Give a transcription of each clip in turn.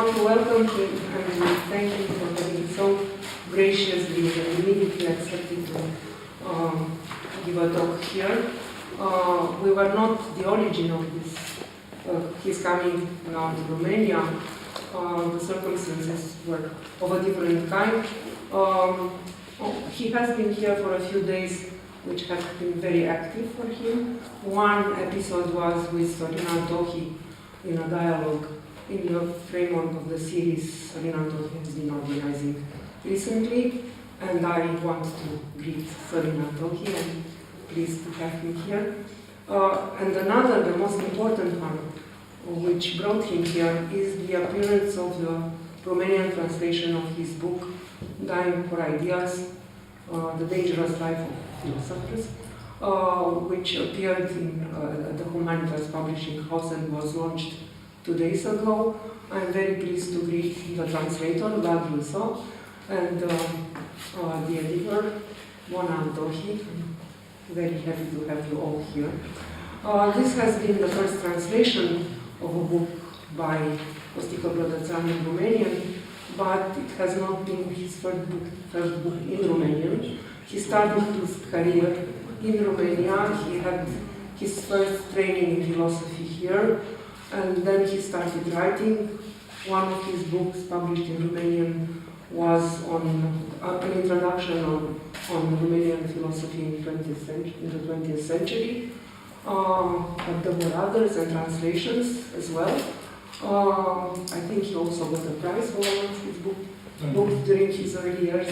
want to welcome him and thank him for having so graciously and immediately accepted to give a talk here. We were not the origin of this. He's coming now to Romania. The circumstances were of a different kind. He has been here for a few days, which have been very active for him. One episode was with Sorina Tohi in a dialogue in the framework of the series Sorina Tohi has been organizing recently. And I want to greet Sorina Tohi and pleased to have him here. And another, the most important one, which brought him here, is the appearance of the Romanian translation of his book, Dying for Ideas, The Dangerous Life of Philosophers, which appeared in the Humanities Publishing House and was launched 2 days ago. I'm very pleased to greet the translator, Vlad Russo, and the editor, Mona Antohi. I'm very happy to have you all here. This has been the first translation of a book by Costică Brădățan in Romanian, but it has not been his first book in Romanian. He started his career in Romania. He had his first training in philosophy here, and then he started writing. One of his books published in Romanian was on an introduction on Romanian philosophy in the 20th century. But there were others and translations as well. I think he also got a prize for one of his books during his early years.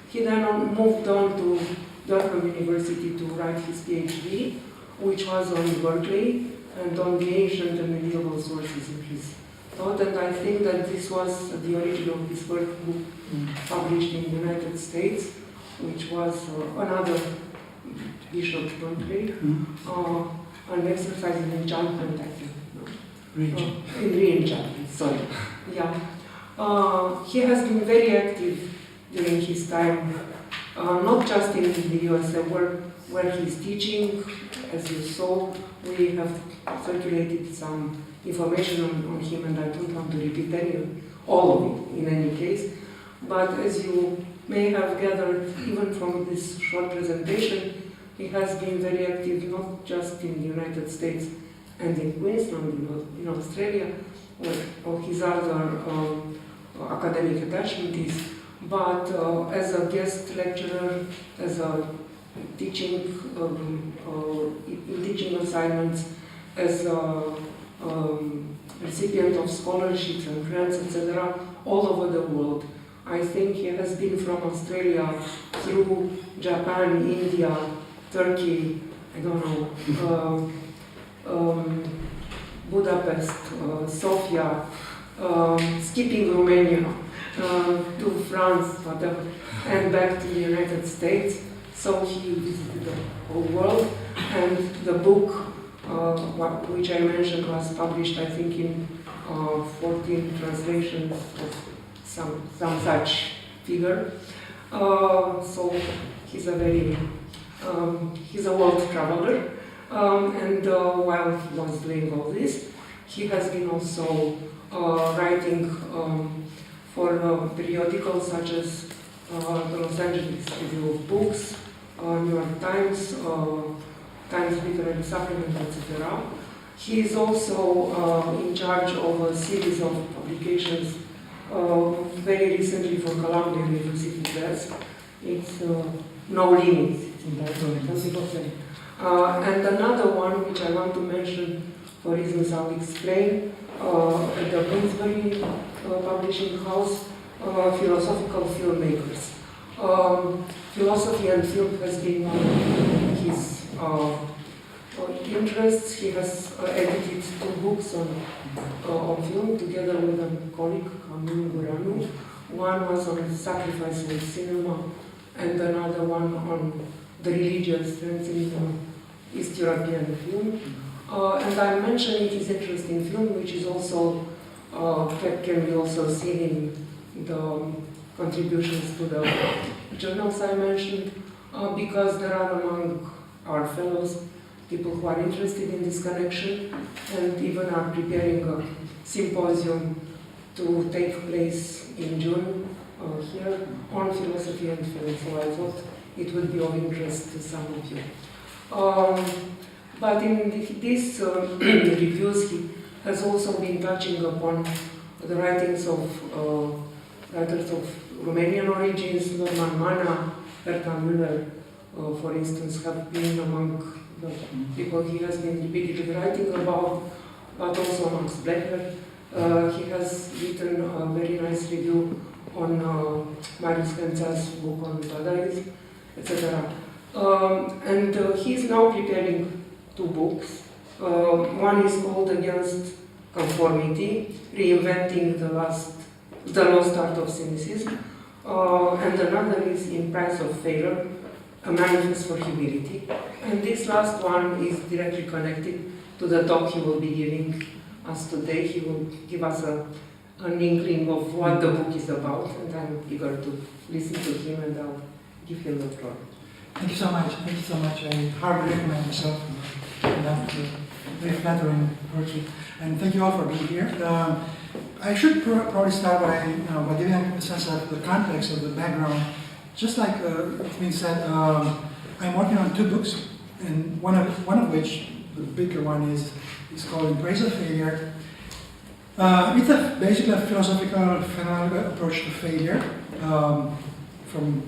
He then moved on to Durham University to write his PhD, which was on Berkeley and on the ancient and medieval sources in his thought. And I think that this was the origin of his first book published in the United States, which was another Bishop Berkeley, an exercise in enchantment, I think. In re-enchantment, sorry. Yeah. He has been very active during his time, not just in the USA, where he's teaching. As you saw, we have circulated some information on him, and I don't want to repeat all of it in any case. But as you may have gathered, even from this short presentation, he has been very active not just in the United States and in Queensland, in Australia, where his other academic attachment is, but as a guest lecturer, as a teaching assignments, as a recipient of scholarships and grants, etc., all over the world. I think he has been from Australia through Japan, India, Turkey, I don't know, Budapest, Sofia, skipping Romania, to France, whatever, and back to the United States. So he visited the whole world, and the book, which I mentioned, was published, I think, in 14 translations of some such figure. So he's a world traveler, and while he was doing all this, he has been also writing for periodicals such as the Los Angeles Review of Books, New York Times, Times Literary Supplement, etc. He is also in charge of a series of publications, very recently for Columbia University Press. It's No Limits, it's in that way. And another one, which I want to mention for reasons I'll explain, at the Bloomsbury Publishing House, Philosophical Filmmakers. Philosophy and film has been one of his interests. He has edited 2 books on film together with a colleague, Camille Guranu. One was on sacrifice in cinema, and another one on the religious trends in East European film. And I'm mentioning his interest in film, which is also can be also seen in the contributions to the journals I mentioned, because there are among our fellows people who are interested in this connection and even are preparing a symposium to take place in June here on philosophy and film, so I thought it would be of interest to some of you. But in these reviews, he has also been touching upon the writings of writers of Romanian origins. Norman Mana, Berta Müller, for instance, have been among the people he has been repeatedly writing about, but also Max Blecher. He has written a very nice review on Marius Henze's book on Dadaism, etc. And he is now preparing 2 books. One is called Against Conformity, Reinventing the Lost Art of Cynicism, and another is In Price of Failure, A Manifest for Humility. And this last one is directly connected to the talk he will be giving us today. He will give us an inkling of what the book is about, and I'm eager to listen to him, and I'll give him the floor. Thank you so much. Thank you so much. I hardly recommend myself. Enough to very flattering poetry. And thank you all for being here. I should probably start by giving a sense of the context of the background. Just like it's been said, I'm working on 2 books, and one of which, the bigger one, is called In Praise of Failure. It's basically a philosophical phenomenological approach to failure, from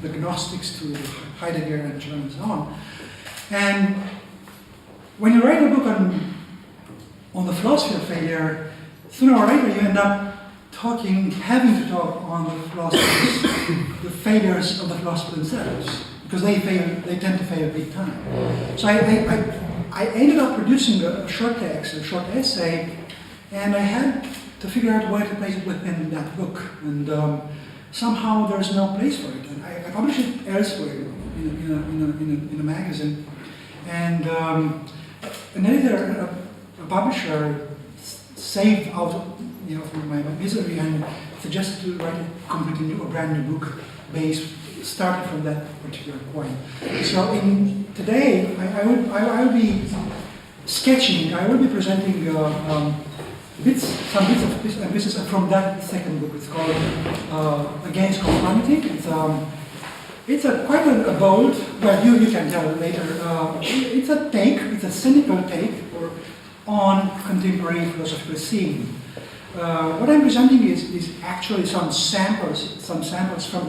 the Gnostics to Heidegger and John and so on. And when you write a book on the philosophy of failure, sooner or later you end up having to talk on the philosophers, the failures of the philosophers themselves, because they tend to fail big time. So I ended up producing a short text, a short essay, and I had to figure out where to place it within that book. And somehow there's no place for it. And I published it elsewhere in a magazine. And an editor, a publisher, saved out from my misery and suggested to write a brand new book starting from that particular point. So today I will be sketching. I will be presenting some bits and pieces from that second book. It's called Against Conformity. It's quite a bold, well, you can tell later. It's a cynical take on contemporary philosophical scene. What I'm presenting is actually some samples from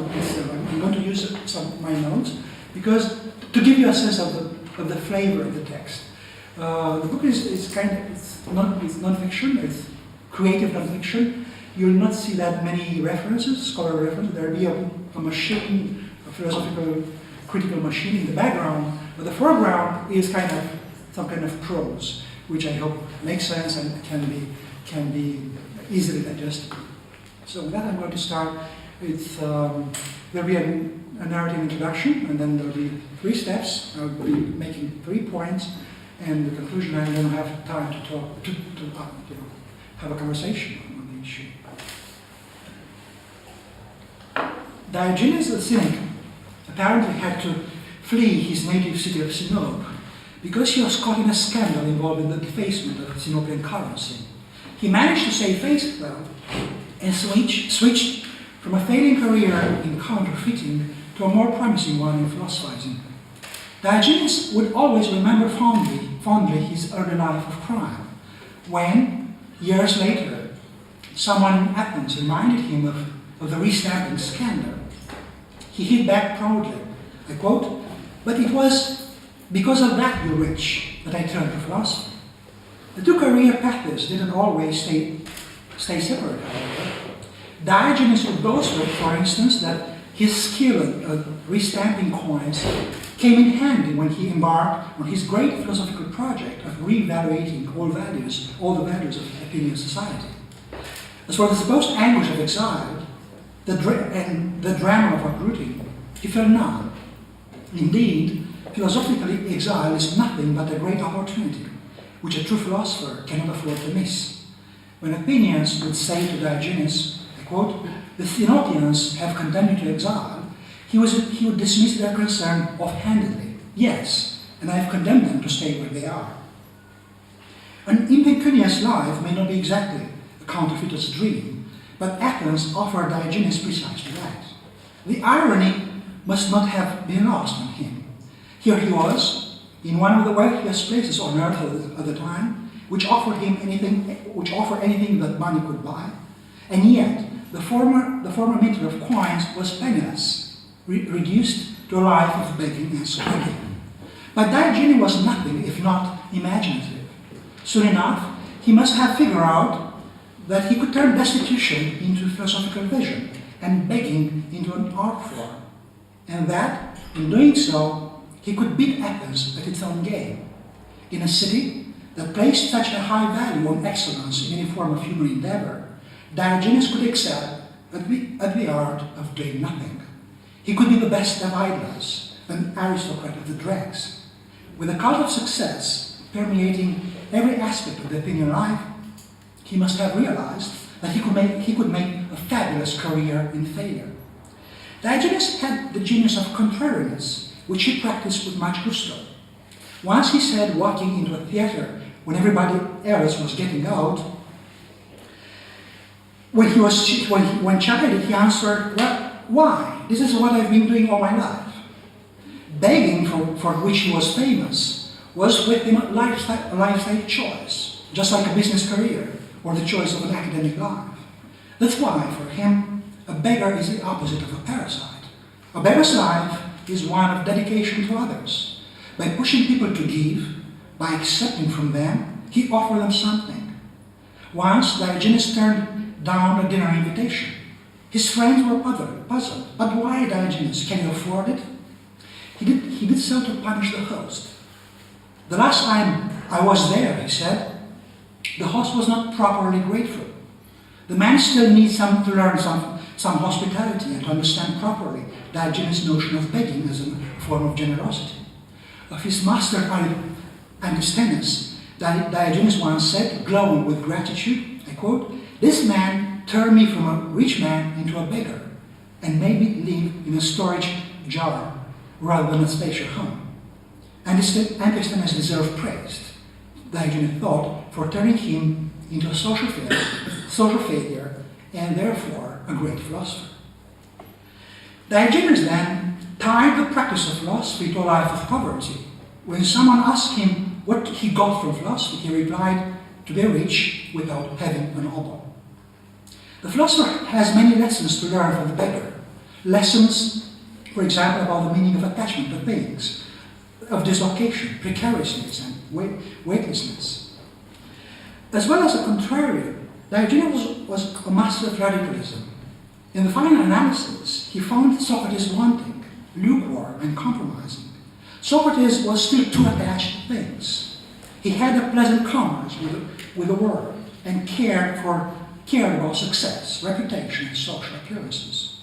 the piece. I'm going to use some of my notes because to give you a sense of the flavor of the text. The book is non-fiction. It's creative non-fiction. You will not see that many references, scholarly references. There will be a machine, a philosophical critical machine in the background, but the foreground is some kind of prose, which I hope makes sense and can be easily digested. So with that, I'm going to start. There'll be a narrative introduction, and then there'll be 3 steps. I'll be making 3 points, and the conclusion. I'm going to have time to talk, to have a conversation on the issue. Diogenes the Cynic apparently had to flee his native city of Sinope because he was caught in a scandal involving the defacement of Sinopean currency. He managed to save face, though, and switched from a failing career in counterfeiting to a more promising one in philosophizing. Diogenes would always remember fondly his early life of crime, when, years later, someone in Athens reminded him of the restamping scandal. He hit back proudly, I quote, "But it was because of that, you rich, that I turned to philosophy." The 2 career paths didn't always stay separate, however. Diogenes would boast, for instance, that his skill at restamping coins came in handy when he embarked on his great philosophical project of re-evaluating all the values of Athenian society. As for the supposed anguish of exile, and the drama of uprooting, he felt none. Indeed, philosophically, exile is nothing but a great opportunity, which a true philosopher cannot afford to miss. When Athenians would say to Diogenes, I quote, "The Sinopians have condemned you to exile," he would dismiss their concern offhandedly. "Yes, and I have condemned them to stay where they are." An impecunious life may not be exactly a counterfeiter's dream, But Athens offered Diogenes precisely that. The irony must not have been lost on him. Here he was, in one of the wealthiest places on earth at the time, which offered anything that money could buy, and yet the former minter of coins was penniless, reduced to a life of begging and sweating. But Diogenes was nothing if not imaginative. Soon enough, he must have figured out that he could turn destitution into philosophical vision and begging into an art form, and that, in doing so, he could beat Athens at its own game. In a city that placed such a high value on excellence in any form of human endeavor, Diogenes could excel at the art of doing nothing. He could be the best of idlers, an aristocrat of the dregs. With a cult of success permeating every aspect of the Athenian life, he must have realized that he could make a fabulous career in failure. Diogenes had the genius of contrariness, which he practiced with much gusto. Once he said, walking into a theater when everybody else was getting out, when chided, he answered, "Well, why? This is what I've been doing all my life." Begging, for which he was famous, was with him a lifestyle choice, just like a business career or the choice of an academic life. That's why, for him, a beggar is the opposite of a parasite. A beggar's life is one of dedication to others. By pushing people to give, by accepting from them, he offered them something. Once, Diogenes turned down a dinner invitation. His friends were puzzled. But why, Diogenes? Can you afford it? He did so to punish the host. "The last time I was there," he said, "the host was not properly grateful. The man still needs to learn some hospitality and to understand properly Diogenes' notion of begging as a form of generosity." Of his master Antisthenes, Diogenes once said, glowing with gratitude, I quote, "This man turned me from a rich man into a beggar and made me live in a storage jar rather than a spacious home." Antisthenes deserved praise, Diogenes thought, for turning him into a social failure and therefore a great philosopher. Diogenes then tied the practice of philosophy to a life of poverty. When someone asked him what he got from philosophy, he replied, "To be rich without having an oboe." The philosopher has many lessons to learn from the beggar. Lessons, for example, about the meaning of attachment to things, of dislocation, precariousness, and weightlessness. As well as a contrarian, Diogenes was a master of radicalism. In the final analysis, he found Socrates wanting, lukewarm, and compromising. Socrates was still too attached to things. He had a pleasant commerce with the world and cared about success, reputation, and social appearances.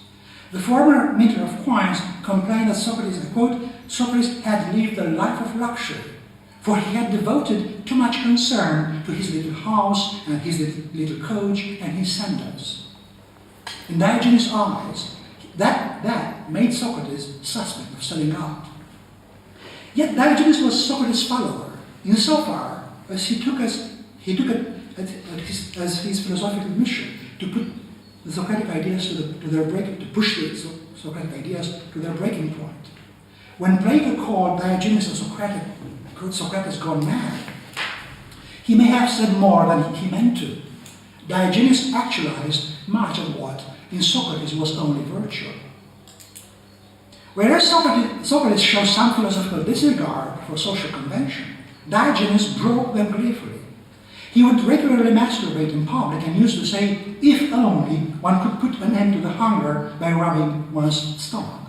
The former minter of coins complained that Socrates, I quote, "Socrates had lived a life of luxury, for he had devoted too much concern to his little house and his little coach and his sandals." In Diogenes' eyes, that made Socrates suspect of selling out. Yet Diogenes was Socrates' follower, insofar as he took it as his philosophical mission to put the Socratic ideas to push the Socratic ideas to their breaking point. When Plato called Diogenes a Socrates gone mad, he may have said more than he meant to. Diogenes actualized much of what in Socrates was only virtue. Whereas Socrates shows some philosophical disregard for social convention, Diogenes broke them gleefully. He would regularly masturbate in public and used to say, if only one could put an end to the hunger by rubbing one's stomach.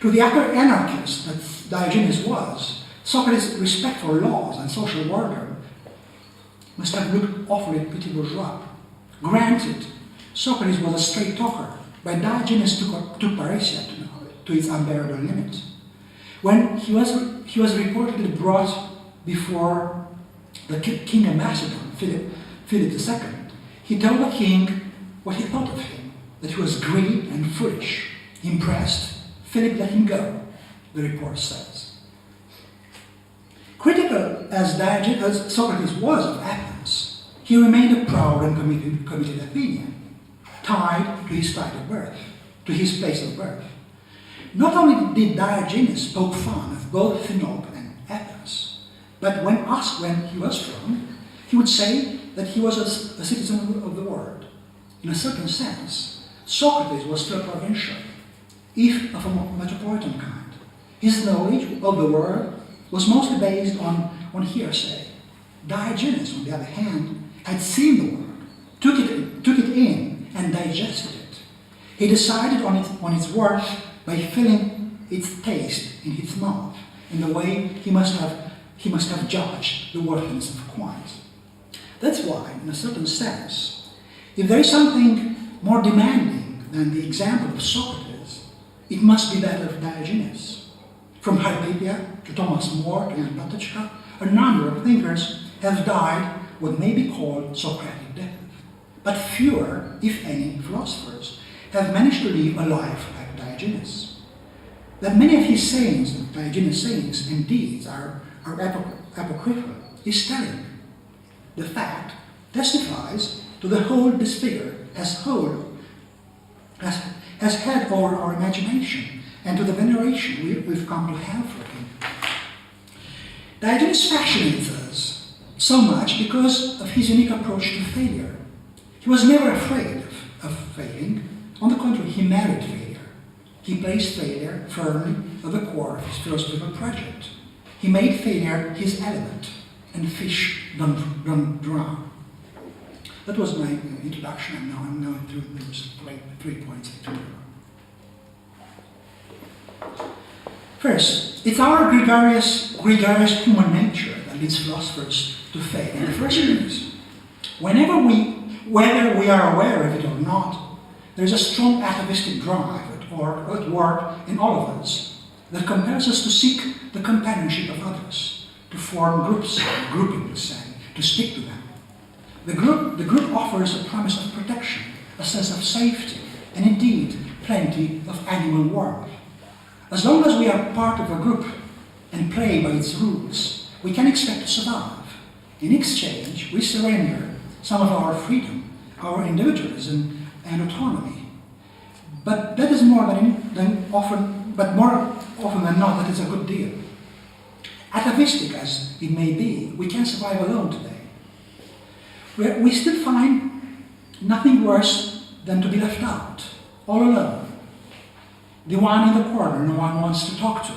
To the utter anarchist that Diogenes was, Socrates' respect for laws and social order must have looked awfully petit bourgeois. Granted, Socrates was a straight talker, but Diogenes took parrhesia to its unbearable limit. When he was reportedly brought before the king of Macedon, Philip II, he told the king what he thought of him, that he was greedy and foolish. Impressed, Philip let him go, the report says. Critical as Socrates was of Athens, he remained a proud and committed Athenian. tied to his site of birth, to his place of birth. Not only did Diogenes poke fun of both Sinope and Athens, but when asked when he was from, he would say that he was a citizen of the world. In a certain sense, Socrates was still provincial, if of a metropolitan kind. His knowledge of the world was mostly based on hearsay. Diogenes, on the other hand, had seen the world, took it in, and digested it. He decided on its worth by feeling its taste in his mouth, in the way he must have judged the worthiness of coins. That's why, in a certain sense, if there is something more demanding than the example of Socrates, it must be that of Diogenes. From Hypatia to Thomas More to Jan Patočka, a number of thinkers have died what may be called Socratic death. But fewer, if any, philosophers have managed to live a life like Diogenes. That many of his sayings, Diogenes' sayings and deeds, are apocryphal is telling. The fact testifies to the hold this figure has had over our imagination and to the veneration we've come to have for him. Diogenes fascinates us so much because of his unique approach to failure. He was never afraid of failing. On the contrary, he married failure. He placed failure firmly at the core of his philosophical project. He made failure his element, and fish don't drown. That was my introduction, and now I'm going through those 3 points. First, it's our gregarious human nature that leads philosophers to fail in the first place. Whether we are aware of it or not, there is a strong atavistic drive at work in all of us that compels us to seek the companionship of others, to form groups, groupings, and to stick to them. The group offers a promise of protection, a sense of safety, and indeed plenty of animal warmth. As long as we are part of a group and play by its rules, we can expect to survive. In exchange, we surrender some of our freedom, our individualism, and autonomy. But that is more often than not, that is a good deal. Atavistic as it may be, we can survive alone today. We still find nothing worse than to be left out, all alone. The one in the corner no one wants to talk to.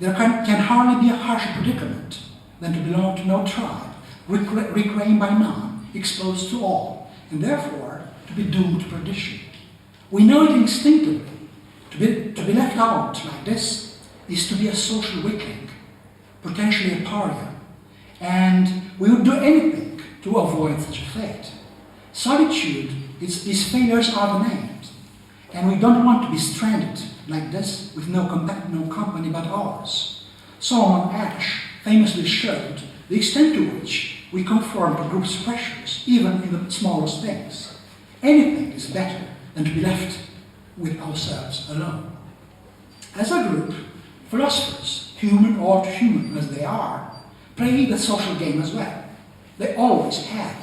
There can hardly be a harsher predicament than to belong to no tribe, reclaimed by none, exposed to all, and therefore to be doomed to perdition. We know it instinctively. To be left out like this is to be a social weakling, potentially a pariah, and we would do anything to avoid such a fate. Solitude, its failures are the names, and we don't want to be stranded like this with no company but ours. Solomon Ash famously showed the extent to which we conform to groups' pressures, even in the smallest things. Anything is better than to be left with ourselves alone. As a group, philosophers, human or human as they are, play the social game as well. They always have.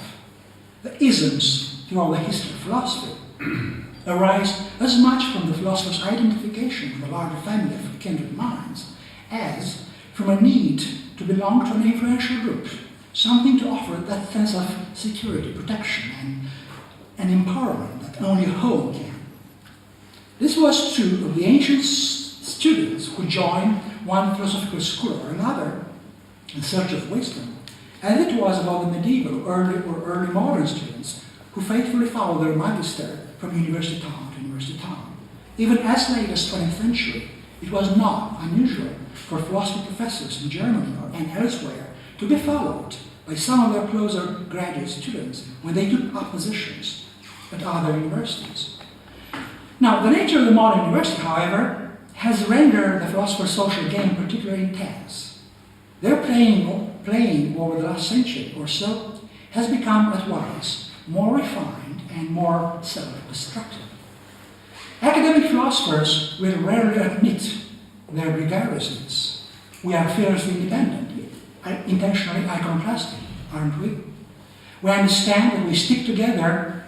The isms throughout the history of philosophy arise as much from the philosopher's identification with a larger family of kindred minds as from a need to belong to an influential group, something to offer that sense of security, protection, and empowerment that only a home can. This was true of the ancient students who joined one philosophical school or another in search of wisdom, as it was about the medieval or early modern students who faithfully followed their magister from university town to university town. Even as late as 20th century, it was not unusual for philosophy professors in Germany and elsewhere to be followed by some of their closer graduate students when they took up positions at other universities. Now, the nature of the modern university, however, has rendered the philosopher's social game particularly intense. Their playing over the last century or so has become at once more refined and more self-destructive. Academic philosophers will rarely admit their gregariousness. We are fiercely independent, intentionally iconoclastic, aren't we? We understand that we stick together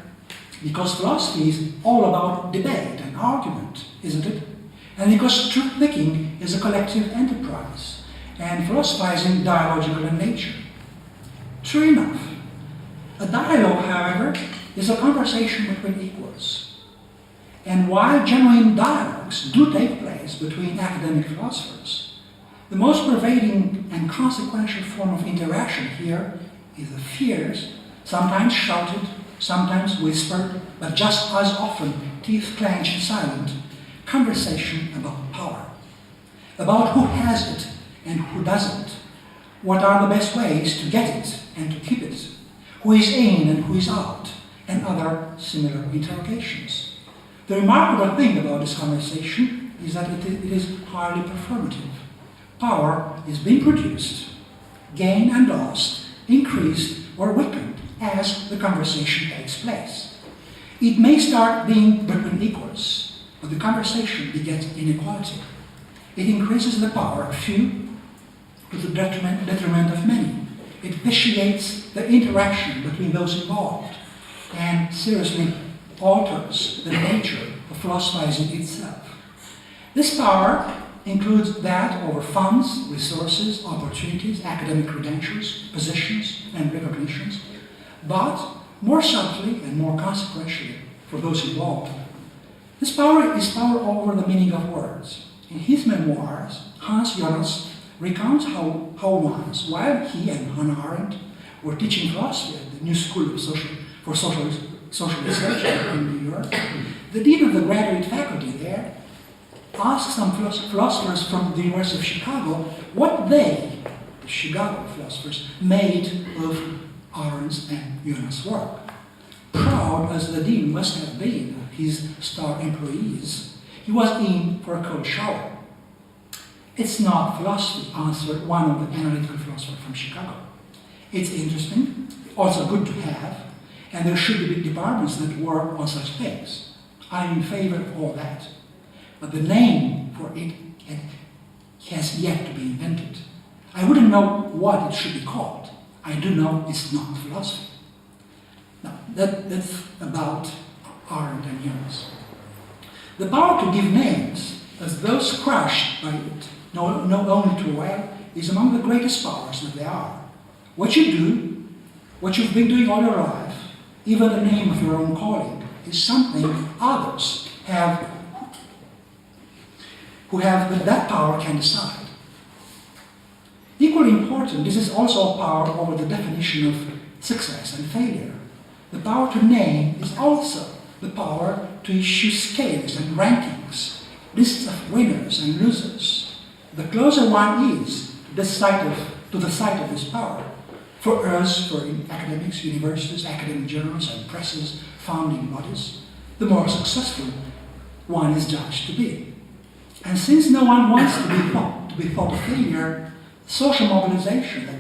Because philosophy is all about debate and argument, isn't it? And because truth-picking is a collective enterprise, and philosophizing dialogical in nature. True enough. A dialogue, however, is a conversation between equals. And while genuine dialogues do take place between academic philosophers, the most pervading and consequential form of interaction here is a fierce, sometimes shouted, sometimes whispered, but just as often teeth-clenched silent, conversation about power. About who has it and who doesn't. What are the best ways to get it and to keep it? Who is in and who is out? And other similar interrogations. The remarkable thing about this conversation is that it is highly performative. Power is being produced, gained and lost, increased or weakened as the conversation takes place. It may start being between equals, but the conversation begets inequality. It increases the power of few to the detriment of many. It vitiates the interaction between those involved and seriously alters the nature of philosophizing itself. This power includes that over funds, resources, opportunities, academic credentials, positions, and recognitions, but more subtly and more consequentially for those involved. This power is power over the meaning of words. In his memoirs, Hans Jonas recounts how once, while he and Hannah Arendt were teaching philosophy at the New School of Social Research in New York, the dean of the graduate faculty there asked some philosophers from the University of Chicago what they, the Chicago philosophers, made of Arendt's and Jonas' work. Proud as the dean must have been of his star employees, he was in for a cold shower. It's not philosophy, answered one of the analytical philosophers from Chicago. It's interesting, also good to have, and there should be departments that work on such things. I'm in favor of all that. But the name for it has yet to be invented. I wouldn't know what it should be called. I do know it's not philosophy. Now, that's about Arendt and Jonas. The power to give names, as those crushed by it, know only too well, is among the greatest powers that there are. What you do, what you've been doing all your life, even the name of your own calling, is something others have, who have that power can decide. Equally important, this is also a power over the definition of success and failure. The power to name is also the power to issue scales and rankings, lists of winners and losers. The closer one is to the site of this power, for us, for academics, universities, academic journals, and presses, founding bodies, the more successful one is judged to be. And since no one wants to be thought a failure, social mobilization that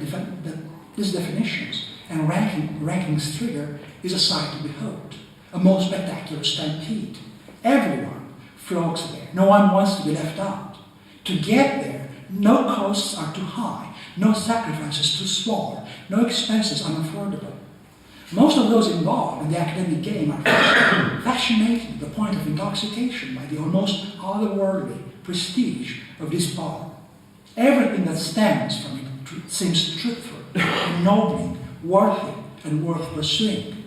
these definitions and rankings trigger is a sight to behold, a most spectacular stampede. Everyone flocks there. No one wants to be left out. To get there, no costs are too high, no sacrifices too small, no expenses unaffordable. Most of those involved in the academic game are fascinated to the point of intoxication by the almost otherworldly prestige of this power. Everything that stems from it seems truthful, ennobling, worthy, and worth pursuing.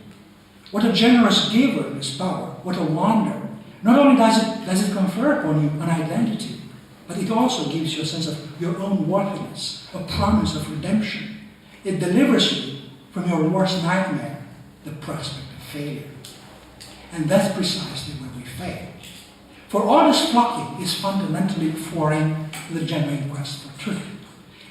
What a generous giver this power, what a wonder. Not only does it confer upon you an identity, but it also gives you a sense of your own worthiness, a promise of redemption. It delivers you from your worst nightmare, the prospect of failure. And that's precisely where we fail. For all this flocking is fundamentally foreign to the genuine quest for truth.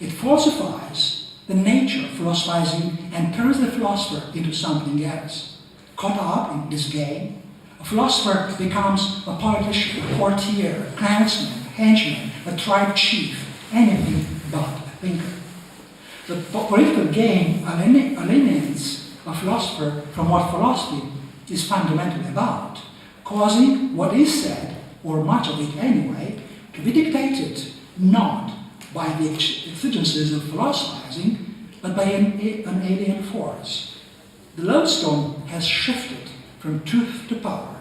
It falsifies the nature of philosophizing and turns the philosopher into something else. Caught up in this game, a philosopher becomes a politician, a courtier, a clansman, a henchman, a tribe chief, anything but a thinker. The political game alienates a philosopher from what philosophy is fundamentally about, causing what is said, or much of it anyway, to be dictated not by the exigencies of philosophizing, but by an alien force. The lodestone has shifted from truth to power.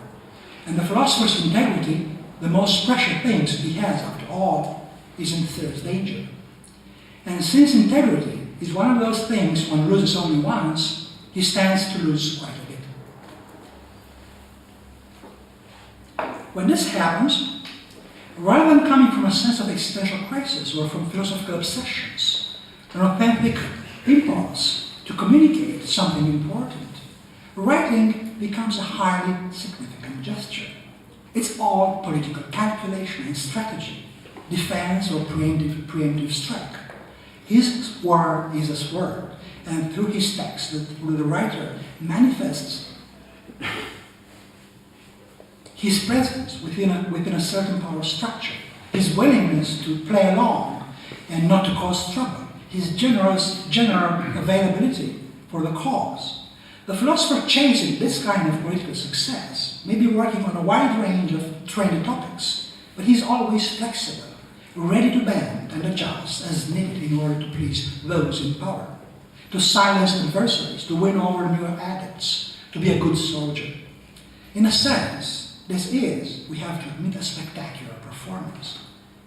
And the philosopher's integrity, the most precious things he has after all, is in serious danger. And since integrity is one of those things one loses only once, he stands to lose quite a bit. When this happens, rather than coming from a sense of existential crisis or from philosophical obsessions, an authentic impulse to communicate something important, writing becomes a highly significant gesture. It's all political calculation and strategy, defense or preemptive strike. His word is a word, and through his text, the writer manifests his presence within a certain power structure, his willingness to play along and not to cause trouble, his general availability for the cause. The philosopher chasing this kind of political success may be working on a wide range of trendy topics, but he's always flexible, ready to bend and adjust as needed in order to please those in power, to silence adversaries, to win over new adepts, to be a good soldier. In a sense, this is, we have to admit, a spectacular performance,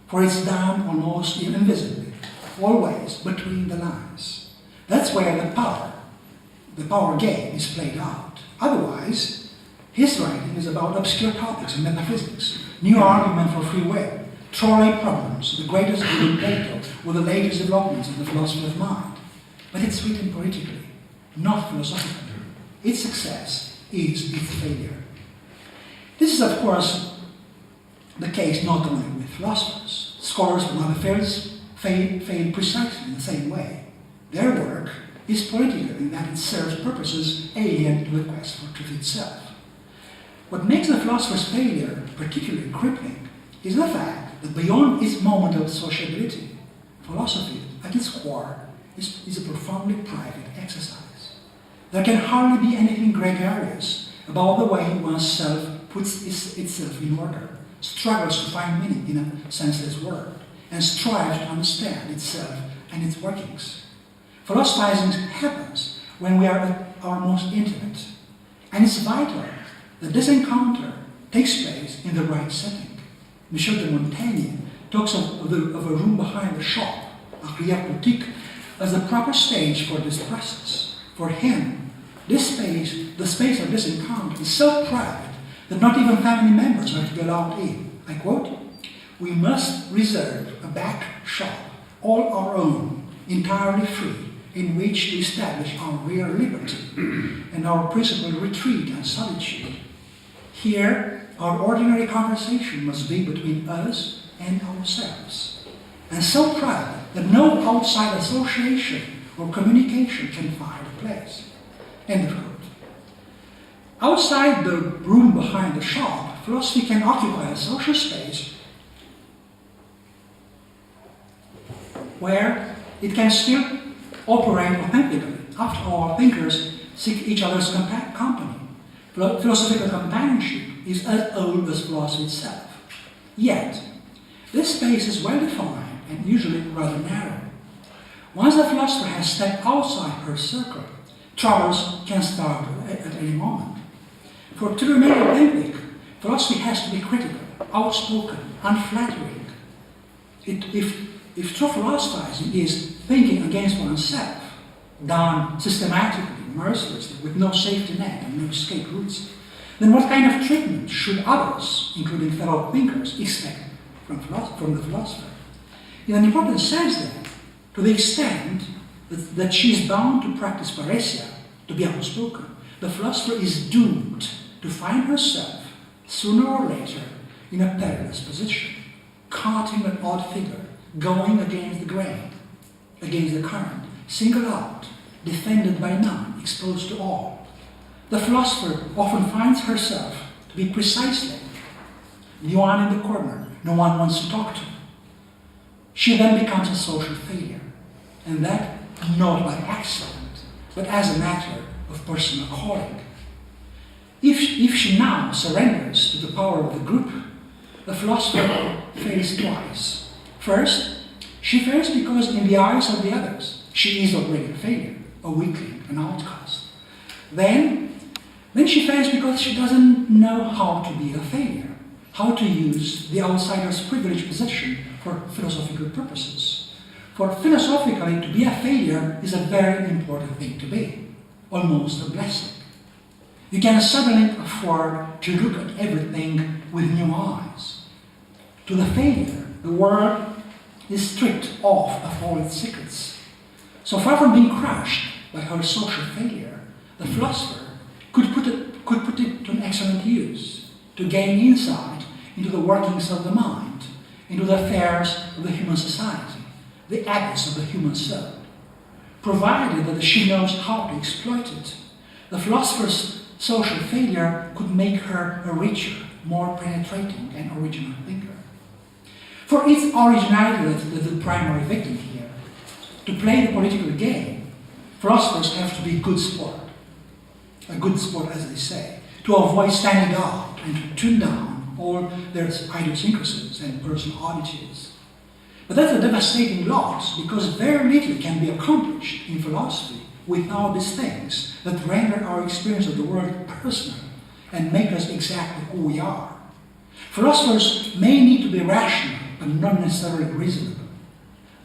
for it's done almost invisibly, always between the lines. That's where the power game is played out. Otherwise, his writing is about obscure topics and metaphysics, new argument for free will, trolley problems, the greatest good in Plato, or the latest developments in the philosophy of mind. But it's written politically, not philosophically. Its success is its failure. This is, of course, the case not only with philosophers. Scholars from other fields fail precisely in the same way. Their work is political in that it serves purposes alien to the quest for truth itself. What makes the philosopher's failure particularly crippling is the fact that beyond its moment of sociability, philosophy, at its core, is a profoundly private exercise. There can hardly be anything gregarious about the way one's self puts itself in order, struggles to find meaning in a senseless world, and strives to understand itself and its workings. Philosophizing happens when we are at our most intimate, and it's vital that this encounter takes place in the right setting. Michel de Montaigne talks of a room behind the shop, arrière-boutique, as the proper stage for this process. For him, this space, the space of this encounter, is so private that not even family members are to be allowed in. I quote, "We must reserve a back shop, all our own, entirely free, in which to establish our real liberty and our principal retreat and solitude. Here, our ordinary conversation must be between us and ourselves, and so private that no outside association or communication can find a place." End of quote. Outside the room behind the shop, philosophy can occupy a social space where it can still operate authentically. After all, thinkers seek each other's company. Philosophical companionship is as old as philosophy itself. Yet, this space is well defined and usually rather narrow. Once a philosopher has stepped outside her circle, troubles can start at any moment. For to remain authentic, philosophy has to be critical, outspoken, unflattering. If true philosophizing is thinking against oneself, done systematically, mercilessly, with no safety net and no escape routes, then what kind of treatment should others, including fellow thinkers, expect from the philosopher? In an important sense, then, to the extent that she is bound to practice paresia, to be outspoken, the philosopher is doomed to find herself, sooner or later, in a perilous position, caught in an odd figure, going against the grain, against the current, singled out, defended by none, exposed to all. The philosopher often finds herself to be precisely the one in the corner no one wants to talk to. She then becomes a social failure, and that not by accident, but as a matter of personal calling. If she now surrenders to the power of the group, the philosopher fails twice. First, she fails because in the eyes of the others, she is already a failure, a weakling, an outcast. Then Then she fails because she doesn't know how to be a failure, how to use the outsider's privileged position for philosophical purposes. For philosophically, to be a failure is a very important thing to be, almost a blessing. You can suddenly afford to look at everything with new eyes. To the failure, the world is stripped off of all its secrets. So far from being crushed by her social failure, the philosopher could put it to an excellent use, to gain insight into the workings of the mind, into the affairs of the human society, the abyss of the human soul. Provided that she knows how to exploit it, the philosopher's social failure could make her a richer, more penetrating and original thinker. For it's originality that's the primary victim here. To play the political game, philosophers have to be good sport. A good sport, as they say, to avoid standing out and to tune down all their idiosyncrasies and personal oddities. But that's a devastating loss, because very little can be accomplished in philosophy without these things that render our experience of the world personal and make us exactly who we are. Philosophers may need to be rational, but not necessarily reasonable.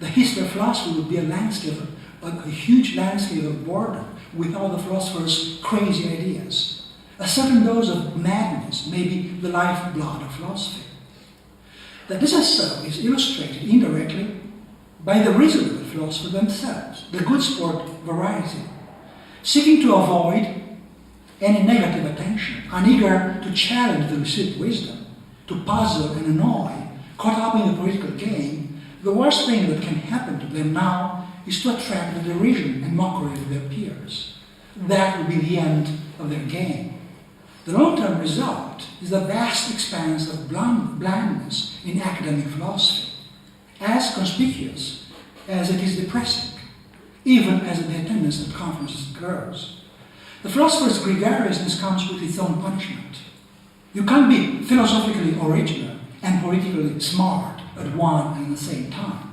The history of philosophy would be a huge landscape of boredom without the philosopher's crazy ideas. A certain dose of madness may be the lifeblood of philosophy. That this is so is illustrated indirectly by the reasonable philosophers themselves, the good sport variety, seeking to avoid any negative attention, uneager to challenge the received wisdom, to puzzle and annoy, caught up in the political game. The worst thing that can happen to them now is to attract the derision and mockery of their peers. That will be the end of their game. The long-term result is the vast expanse of blindness in academic philosophy, as conspicuous as it is depressing, even as the attendance at conferences grows. The philosopher's gregariousness comes with its own punishment. You can't be philosophically original and politically smart at one and the same time.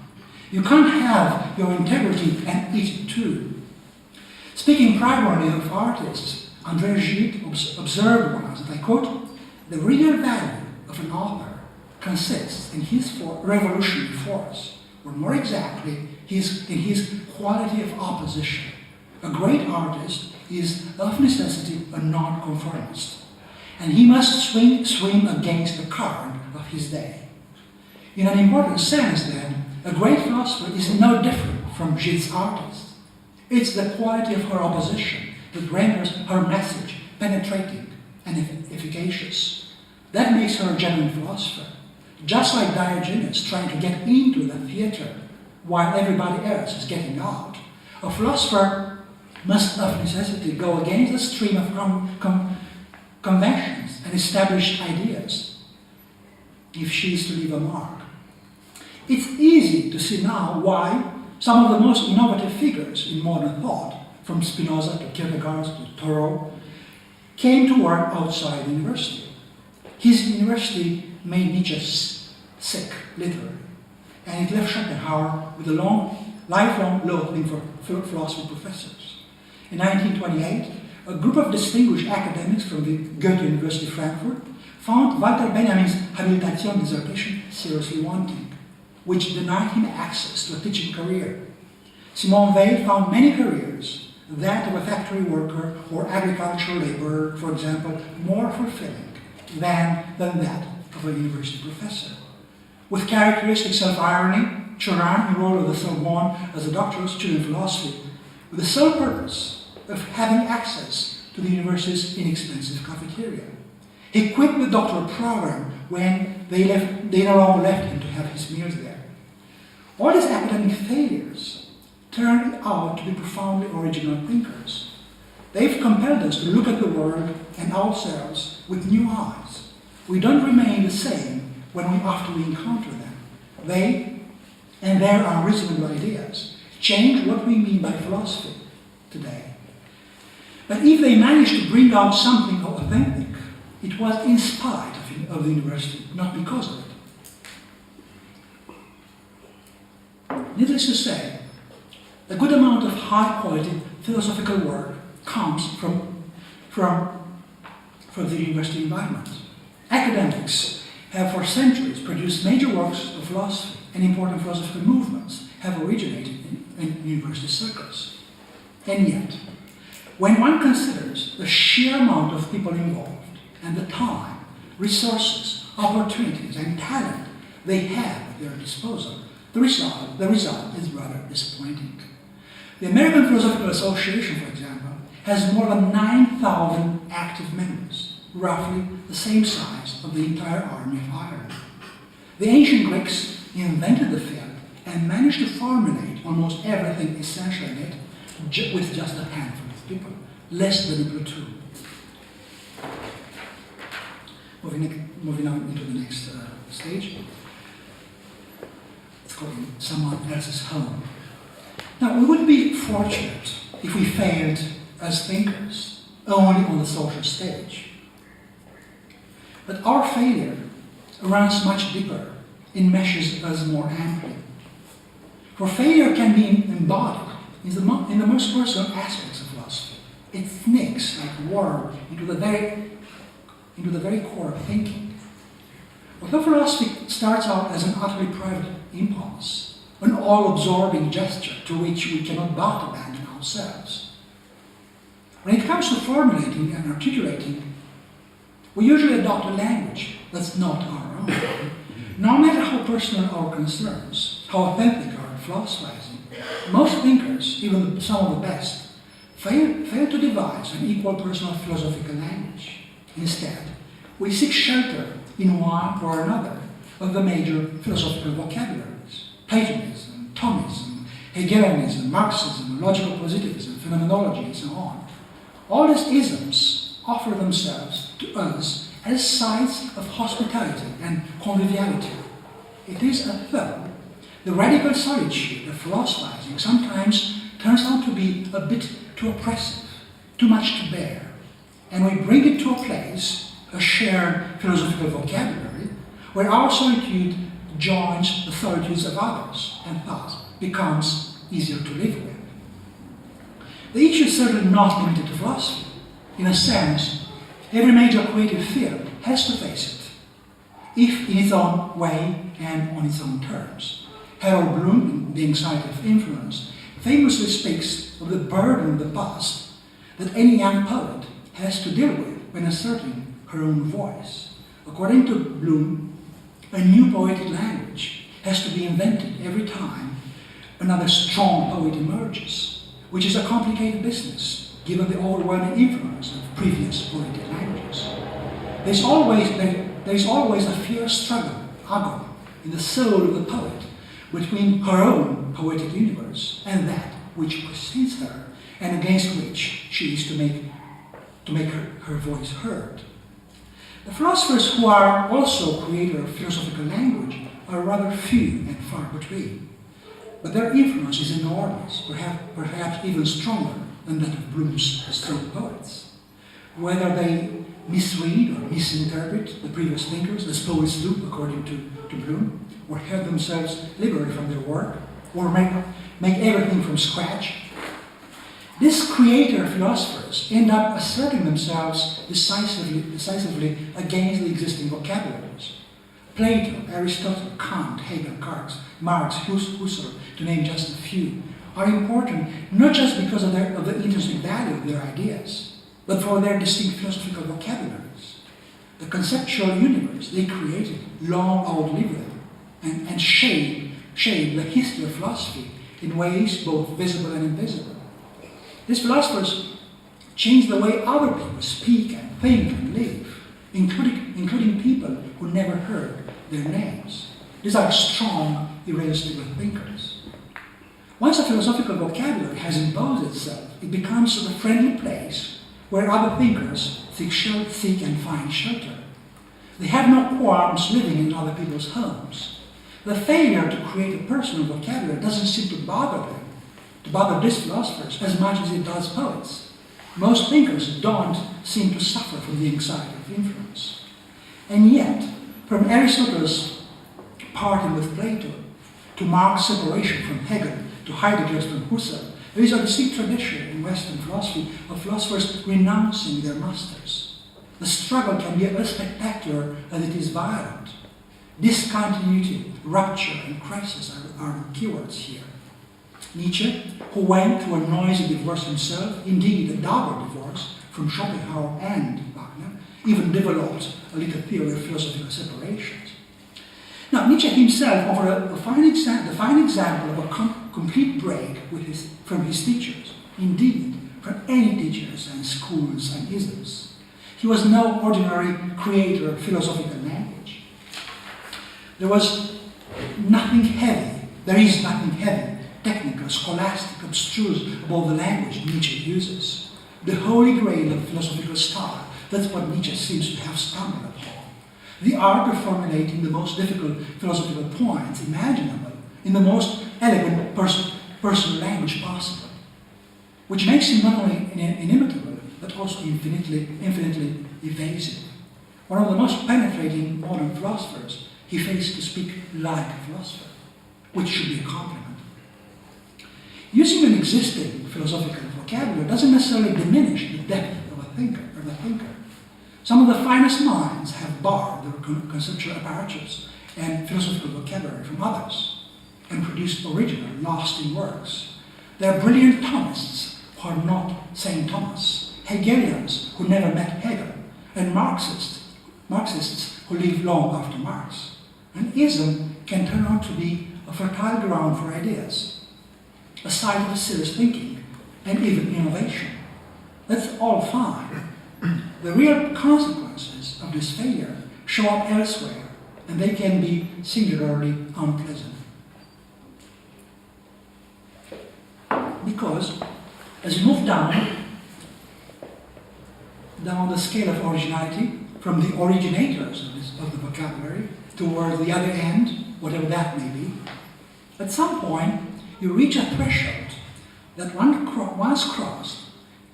You can't have your integrity and eat it too. Speaking primarily of artists, André Gide observed once, and I quote, "The real value of an author consists in his revolutionary force, or more exactly, in his quality of opposition. A great artist is of necessity a nonconformist, and he must swim against the current of his day." In an important sense, then, a great philosopher is no different from Gide's artist. It's the quality of her opposition that renders her message penetrating and efficacious. That makes her a genuine philosopher. Just like Diogenes trying to get into the theater while everybody else is getting out, a philosopher must of necessity go against the stream of conventions and established ideas if she is to leave a mark. It's easy to see now why some of the most innovative figures in modern thought, from Spinoza to Kierkegaard to Thoreau, came to work outside the university. His university made Nietzsche sick, literally, and it left Schopenhauer with a lifelong loathing for philosophy professors. In 1928, a group of distinguished academics from the Goethe University Frankfurt found Walter Benjamin's habilitation dissertation seriously wanting, which denied him access to a teaching career. Simone Weil found many careers, that of a factory worker or agricultural laborer, for example, more fulfilling than that of a university professor. With characteristic self-irony, Choran enrolled at the Sorbonne as a doctoral student in philosophy, with the sole purpose of having access to the university's inexpensive cafeteria. He quit the doctoral program when they no longer left him to have his meals there. All these academic failures turned out to be profoundly original thinkers. They've compelled us to look at the world and ourselves with new eyes. We don't remain the same after we encounter them. They and their unreasonable ideas change what we mean by philosophy today. But if they managed to bring out something authentic, it was in spite of the university, not because of it. Needless to say, a good amount of high-quality philosophical work comes from for the university environment. Academics have for centuries produced major works of philosophy, and important philosophical movements have originated in university circles. And yet, when one considers the sheer amount of people involved and the time, resources, opportunities, and talent they have at their disposal, the result is rather disappointing. The American Philosophical Association, for example, has more than 9,000 active members, roughly the same size of the entire army of Ireland. The ancient Greeks invented the field and managed to formulate almost everything essential in it with just a handful of people, less than a platoon. Moving on into the next stage. It's called Someone Else's Home. Now, we would be fortunate if we failed as thinkers only on the social stage. But our failure runs much deeper and measures us more amply. For failure can be embodied in the most personal aspects of philosophy. It sneaks like water into the very core of thinking. Although philosophy starts out as an utterly private impulse, an all-absorbing gesture to which we cannot but abandon ourselves, when it comes to formulating and articulating, we usually adopt a language that's not our own. No matter how personal our concerns, how authentic our philosophizing, most thinkers, even some of the best, fail to devise an equal personal philosophical language. Instead, we seek shelter in one or another of the major philosophical vocabularies: Platonism, Thomism, Hegelianism, Marxism, logical positivism, phenomenology, and so on. All these isms offer themselves to us as sites of hospitality and conviviality. It is as though the radical solitude of philosophizing sometimes turns out to be a bit too oppressive, too much to bear, and we bring it to a place, a shared philosophical vocabulary, where our solitude joins the solitudes of others and thus becomes easier to live with. The issue is certainly not limited to philosophy. In a sense, every major creative field has to face it, if in its own way and on its own terms. Harold Bloom, The Anxiety of Influence, famously speaks of the burden of the past that any young poet has to deal with when asserting her own voice. According to Bloom, a new poetic language has to be invented every time another strong poet emerges, which is a complicated business, given the overwhelming influence of previous poetic languages. There is always a fierce struggle, agon, in the soul of the poet between her own poetic universe and that which precedes her, and against which she is to make her voice heard. The philosophers who are also creators of philosophical language are rather few and far between, but their influence is enormous, perhaps even stronger than that of Bloom's strong poets. Whether they misread or misinterpret the previous thinkers, as poets do according to Bloom, or have themselves liberated from their work, or make everything from scratch, these creator philosophers end up asserting themselves decisively against the existing vocabularies. Plato, Aristotle, Kant, Hegel, Marx, Husserl, to name just a few, are important not just because of the intrinsic value of their ideas, but for their distinct philosophical vocabularies. The conceptual universe they created long outlived them and shaped the history of philosophy in ways both visible and invisible. These philosophers changed the way other people speak and think and live, including people who never heard their names. These are strong, irresistible thinkers. Once a philosophical vocabulary has imposed itself, it becomes the friendly place where other thinkers seek and find shelter. They have no qualms living in other people's homes. The failure to create a personal vocabulary doesn't seem to bother these philosophers as much as it does poets. Most thinkers don't seem to suffer from the anxiety of influence. And yet, from Aristotle's parting with Plato, to Marx's separation from Hegel, to Heidegger's from Husserl, there is a distinct tradition in Western philosophy of philosophers renouncing their masters. the struggle can be as spectacular as it is violent. Discontinuity, rupture, and crisis are the keywords here. Nietzsche, who went through a noisy divorce himself, indeed a double divorce from Schopenhauer and Wagner, even developed a little theory of philosophical separations. Now, Nietzsche himself offered the fine example of a complete break from his teachers, indeed, from any teachers and schools and isms. He was no ordinary creator of philosophical language. There is nothing heavy, technical, scholastic, abstruse about the language Nietzsche uses. The holy grail of philosophical style, that's what Nietzsche seems to have stumbled upon. The art of formulating the most difficult philosophical points imaginable in the most elegant personal language possible, which makes him not only inimitable, but also infinitely evasive. One of the most penetrating modern philosophers, he fails to speak like a philosopher, which should be a compliment. Using an existing philosophical vocabulary doesn't necessarily diminish the depth of a thinker. Some of the finest minds have borrowed their conceptual apparatus and philosophical vocabulary from others and produced original, lasting works. They are brilliant Thomists who are not St. Thomas, Hegelians who never met Hegel, and Marxists who live long after Marx. An ism can turn out to be a fertile ground for ideas, a site of serious thinking, and even innovation. That's all fine. The real consequences of this failure show up elsewhere, and they can be singularly unpleasant. Because as you move down the scale of originality, from the originators of the vocabulary towards the other end, whatever that may be, at some point you reach a threshold that once crossed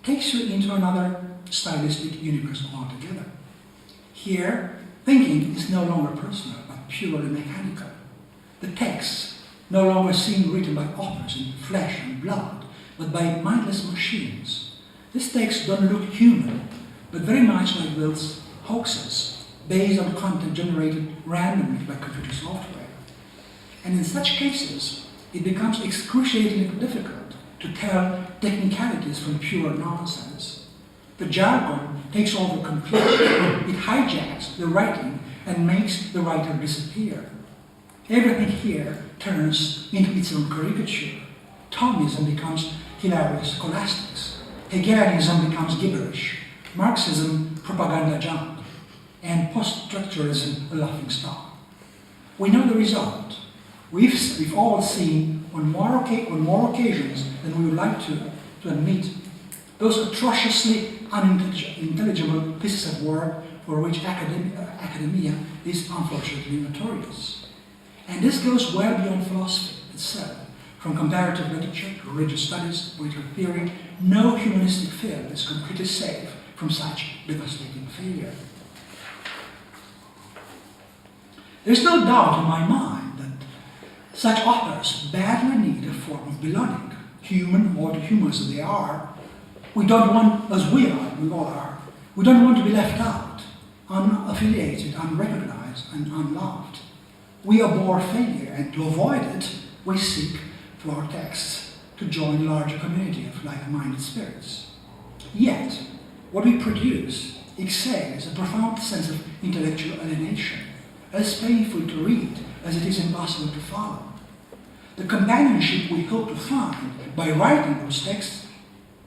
takes you into another stylistic universe altogether. Here, thinking is no longer personal, but purely mechanical. The texts no longer seem written by authors in flesh and blood, but by mindless machines. These texts don't look human, but very much like those hoaxes, based on content generated randomly by computer software. And in such cases, it becomes excruciatingly difficult to tell technicalities from pure nonsense. The jargon takes over completely. It hijacks the writing and makes the writer disappear. Everything here turns into its own caricature. Thomism becomes hilarious scholastics. Hegelianism becomes gibberish. Marxism, propaganda junk. And post-structuralism, a laughing stock. We know the result. We've all seen on more occasions than we would like to admit those atrociously unintelligible pieces of work for which academia is unfortunately notorious. And this goes well beyond philosophy itself. From comparative literature to religious studies, political theory, no humanistic field is completely safe from such devastating failure. There's no doubt in my mind that such authors badly need a form of belonging, human or humans as they are. We don't want, as we all are, we don't want to be left out, unaffiliated, unrecognized, and unloved. We abhor failure, and to avoid it, we seek, through our texts, to join a larger community of like-minded spirits. Yet, what we produce exhales a profound sense of intellectual alienation, as painful to read as it is impossible to follow. The companionship we hope to find by writing those texts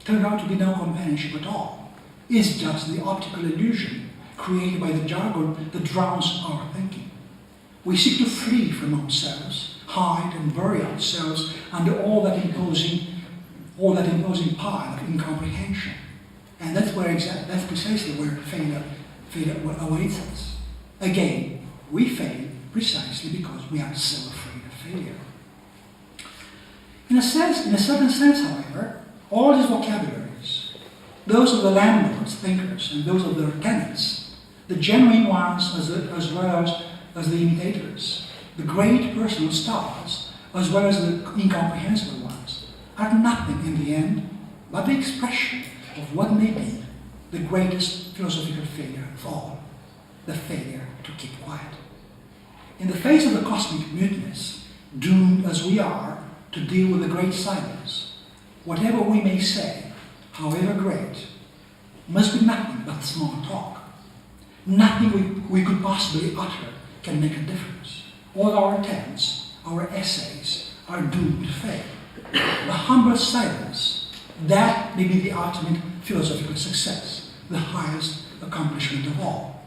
turned out to be no companionship at all. It's just the optical illusion created by the jargon that drowns our thinking. We seek to flee from ourselves, hide and bury ourselves under all that imposing pile of incomprehension. And that's precisely where failure awaits us. Again, we fail precisely because we are so afraid of failure. In a certain sense, however, all these vocabularies, those of the landlords, thinkers, and those of their tenants, the genuine ones as well as the imitators, the great personal stars, as well as the incomprehensible ones, are nothing in the end but the expression of what may be, the greatest philosophical failure of all, the failure to keep quiet. In the face of the cosmic muteness, doomed as we are to deal with the great silence, whatever we may say, however great, must be nothing but small talk. Nothing we could possibly utter can make a difference. All our attempts, our essays, are doomed to fail. The humble silence, that may be the ultimate philosophical success, the highest accomplishment of all.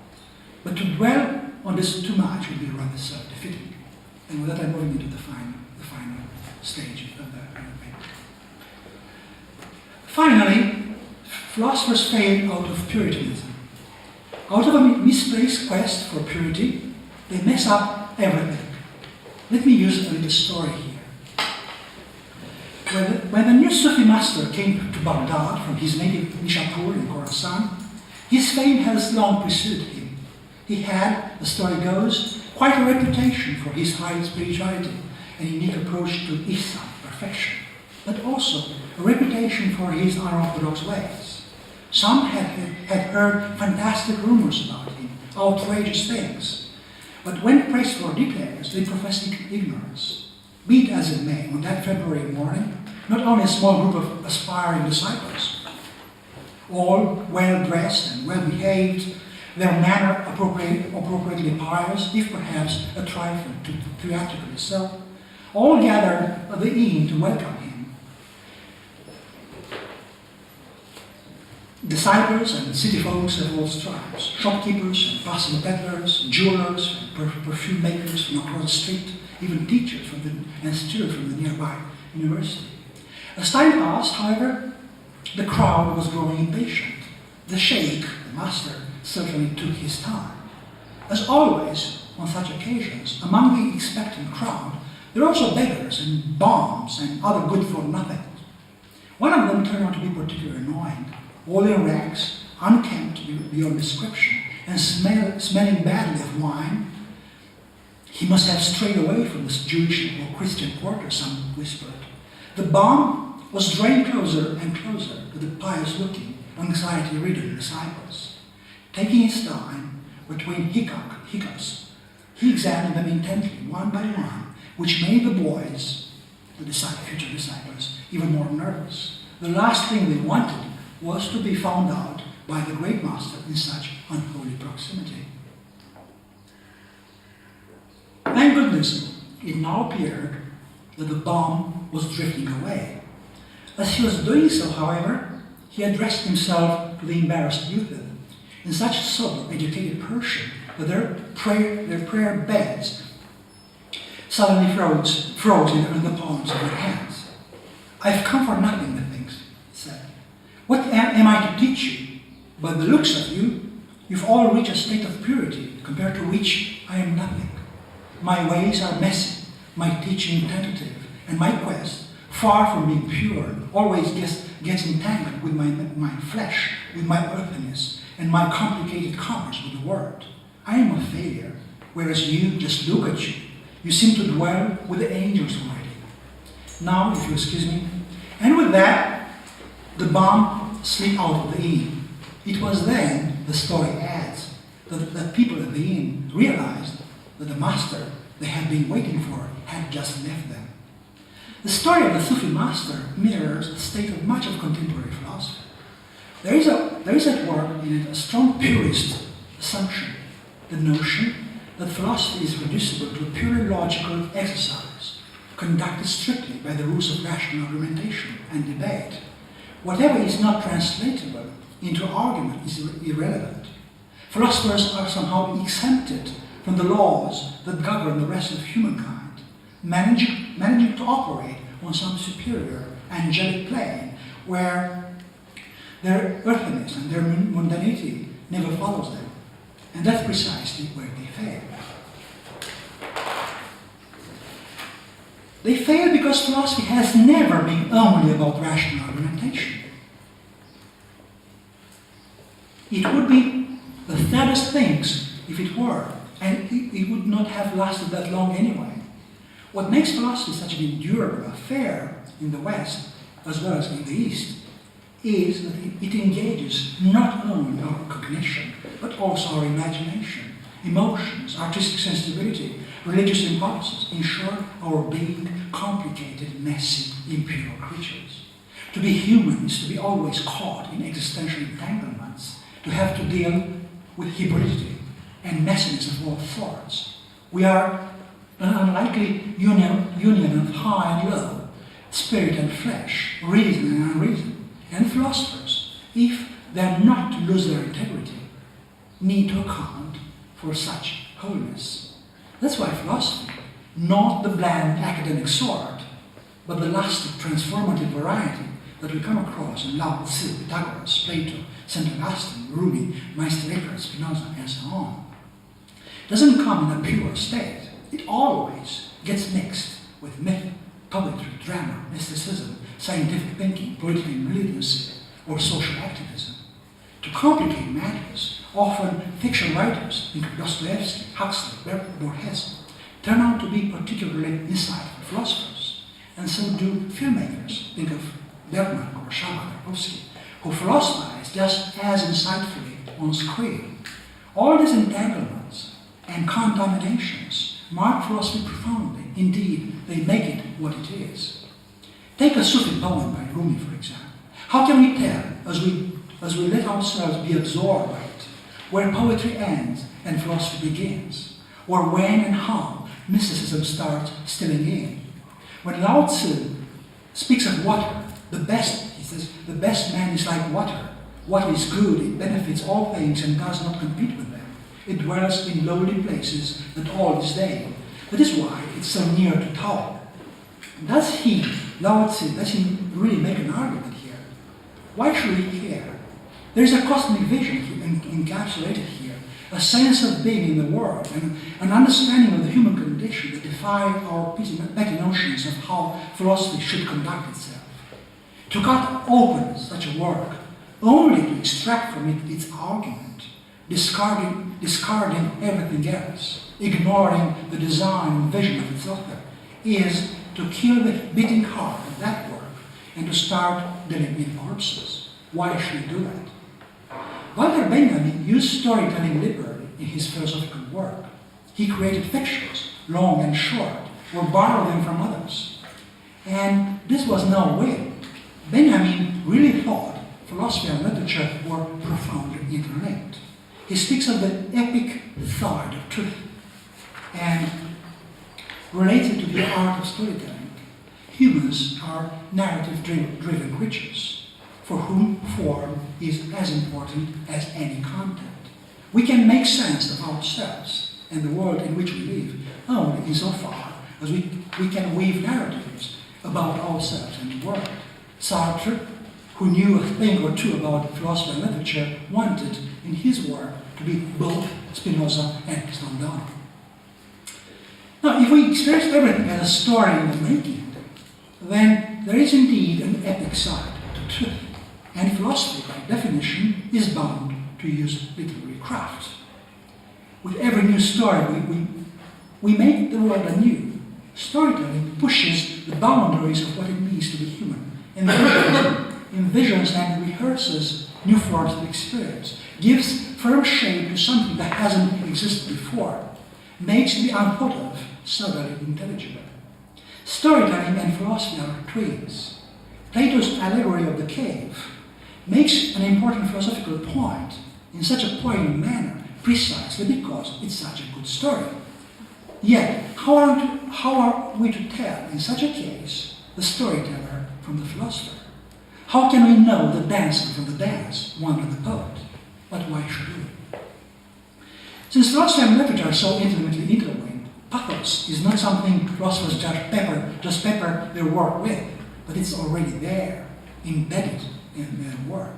But to dwell on this too much would be rather self-defeating. And with that, I'm moving into the final stage of the debate. Finally, philosophers fail out of Puritanism. Out of a misplaced quest for purity, they mess up everything. Let me use a little story here. When the new Sufi master came to Baghdad from his native Nishapur in Khorasan, his fame has long preceded him. He had, the story goes, quite a reputation for his high spirituality and unique approach to Ihsan, perfection, but also a reputation for his unorthodox ways. Some had heard fantastic rumors about him, outrageous things, but when pressed for details, they professed ignorance. Be it as it may, on that February morning, not only a small group of aspiring disciples, all well-dressed and well-behaved, their manner appropriately pious, if perhaps a trifle too theatrical so, all gathered at the inn to welcome him. Disciples and city folks of all stripes, shopkeepers and passing peddlers, jewelers and perfume makers from across the street, even teachers and students from the nearby university. As time passed, however, the crowd was growing impatient. The sheikh, the master, certainly took his time. As always, on such occasions, among the expectant crowd, there were also beggars and bombs and other good-for-nothings. One of them turned out to be particularly annoying, all in rags, unkempt beyond description, and smelling badly of wine. He must have strayed away from this Jewish or Christian quarter, some whispered. The bomb was drawing closer and closer to the pious-looking, anxiety-ridden disciples. Taking his time, between hiccups, he examined them intently, one by one, which made the boys, the future disciples, even more nervous. The last thing they wanted was to be found out by the great master in such unholy proximity. Thank goodness, it now appeared that the bomb was drifting away. As he was doing so, however, he addressed himself to the embarrassed youth in such sober, educated Persian that their prayer beds suddenly froze in the palms of their hands. "I've come for nothing," the things said. "What am I to teach you? By the looks of you, you've all reached a state of purity compared to which I am nothing. My ways are messy, my teaching tentative, and my quest, far from being pure, always gets entangled with my flesh, with my earthiness, and my complicated commerce with the world. I am a failure, whereas you, just look at you. You seem to dwell with the angels already. Now, if you excuse me." And with that, the bomb slid out of the inn. It was then, the story adds, that people at the inn realized that the master they had been waiting for had just left them. The story of the Sufi master mirrors the state of much of contemporary philosophy. There is at work in it a strong purist assumption, the notion that philosophy is reducible to a purely logical exercise, conducted strictly by the rules of rational argumentation and debate. Whatever is not translatable into argument is irrelevant. Philosophers are somehow exempted from the laws that govern the rest of humankind, managing to operate on some superior angelic plane where their earthiness and their mundanity never follows them. And that's precisely where they fail. They fail because philosophy has never been only about rational argumentation. It would be the saddest things if it were, and it would not have lasted that long anyway. What makes philosophy such an endurable affair in the West, as well as in the East, is that it engages not only our cognition, but also our imagination, emotions, artistic sensibility, religious impulses, in short, our being complicated, messy, impure creatures. To be human is to be always caught in existential entanglements, to have to deal with hybridity and messiness of all sorts. We are an unlikely union of high and low, spirit and flesh, reason and unreason. And philosophers, if they are not to lose their integrity, need to account for such wholeness. That's why philosophy, not the bland academic sort, but the lasting transformative variety that we come across in Lao Tzu, Pythagoras, Plato, St. Augustine, Rumi, Meister Eckhart, Spinoza, and so on, doesn't come in a pure state. It always gets mixed with myth, poetry, drama, mysticism, scientific thinking, political militancy, or social activism. To complicate matters, often fiction writers, think of Dostoevsky, Huxley, Borges, turn out to be particularly insightful philosophers, and so do filmmakers, think of Bergman or Tarkovsky, who philosophize just as insightfully on screen. All these entanglements and contaminations mark philosophy profoundly. Indeed, they make it what it is. Take a Sufi poem by Rumi, for example. How can we tell, as we let ourselves be absorbed by it, where poetry ends and philosophy begins, or when and how mysticism starts stealing in? When Lao Tzu speaks of water, he says, the best man is like water. Water is good, it benefits all things and does not compete with them. It dwells in lowly places that all disdain. That is why it's so near to Tao. Does he, Lao Tzu, does he really make an argument here? Why should we care? There is a cosmic vision encapsulated here, a sense of being in the world, and an understanding of the human condition that defy our petty notions of how philosophy should conduct itself. To cut open such a work, only to extract from it its argument, discarding everything else, ignoring the design and vision of its author, is to kill the beating heart of that work and to start dealing in corpses. Why should we do that? Walter Benjamin used storytelling liberally in his philosophical work. He created fictions, long and short, or borrowed them from others. And this was no whim. Benjamin really thought philosophy and literature were profoundly interlinked. He speaks of the epic thought of truth and relates it to the art of storytelling. Humans are narrative-driven creatures for whom form is as important as any content. We can make sense of ourselves and the world in which we live only insofar as we can weave narratives about ourselves and the world. Sartre, who knew a thing or two about philosophy and literature, wanted in his work to be both Spinoza and Stendhal. Now, if we experience everything as a story in the making, then there is indeed an epic side to truth, and philosophy, by definition, is bound to use literary craft. With every new story, we make the world anew. Storytelling pushes the boundaries of what it means to be human, envisions and rehearses new forms of experience, gives firm shape to something that hasn't existed before, makes the unthought of suddenly intelligible. Storytelling and philosophy are twins. Plato's allegory of the cave makes an important philosophical point in such a poignant manner, precisely because it's such a good story. Yet, how are we to tell, in such a case, the storyteller from the philosopher? How can we know the dancer from the dance, wonder the poet? But why should we? Since philosophy and literature are so intimately intertwined, pathos is not something philosophers just pepper their work with, but it's already there, embedded in their work.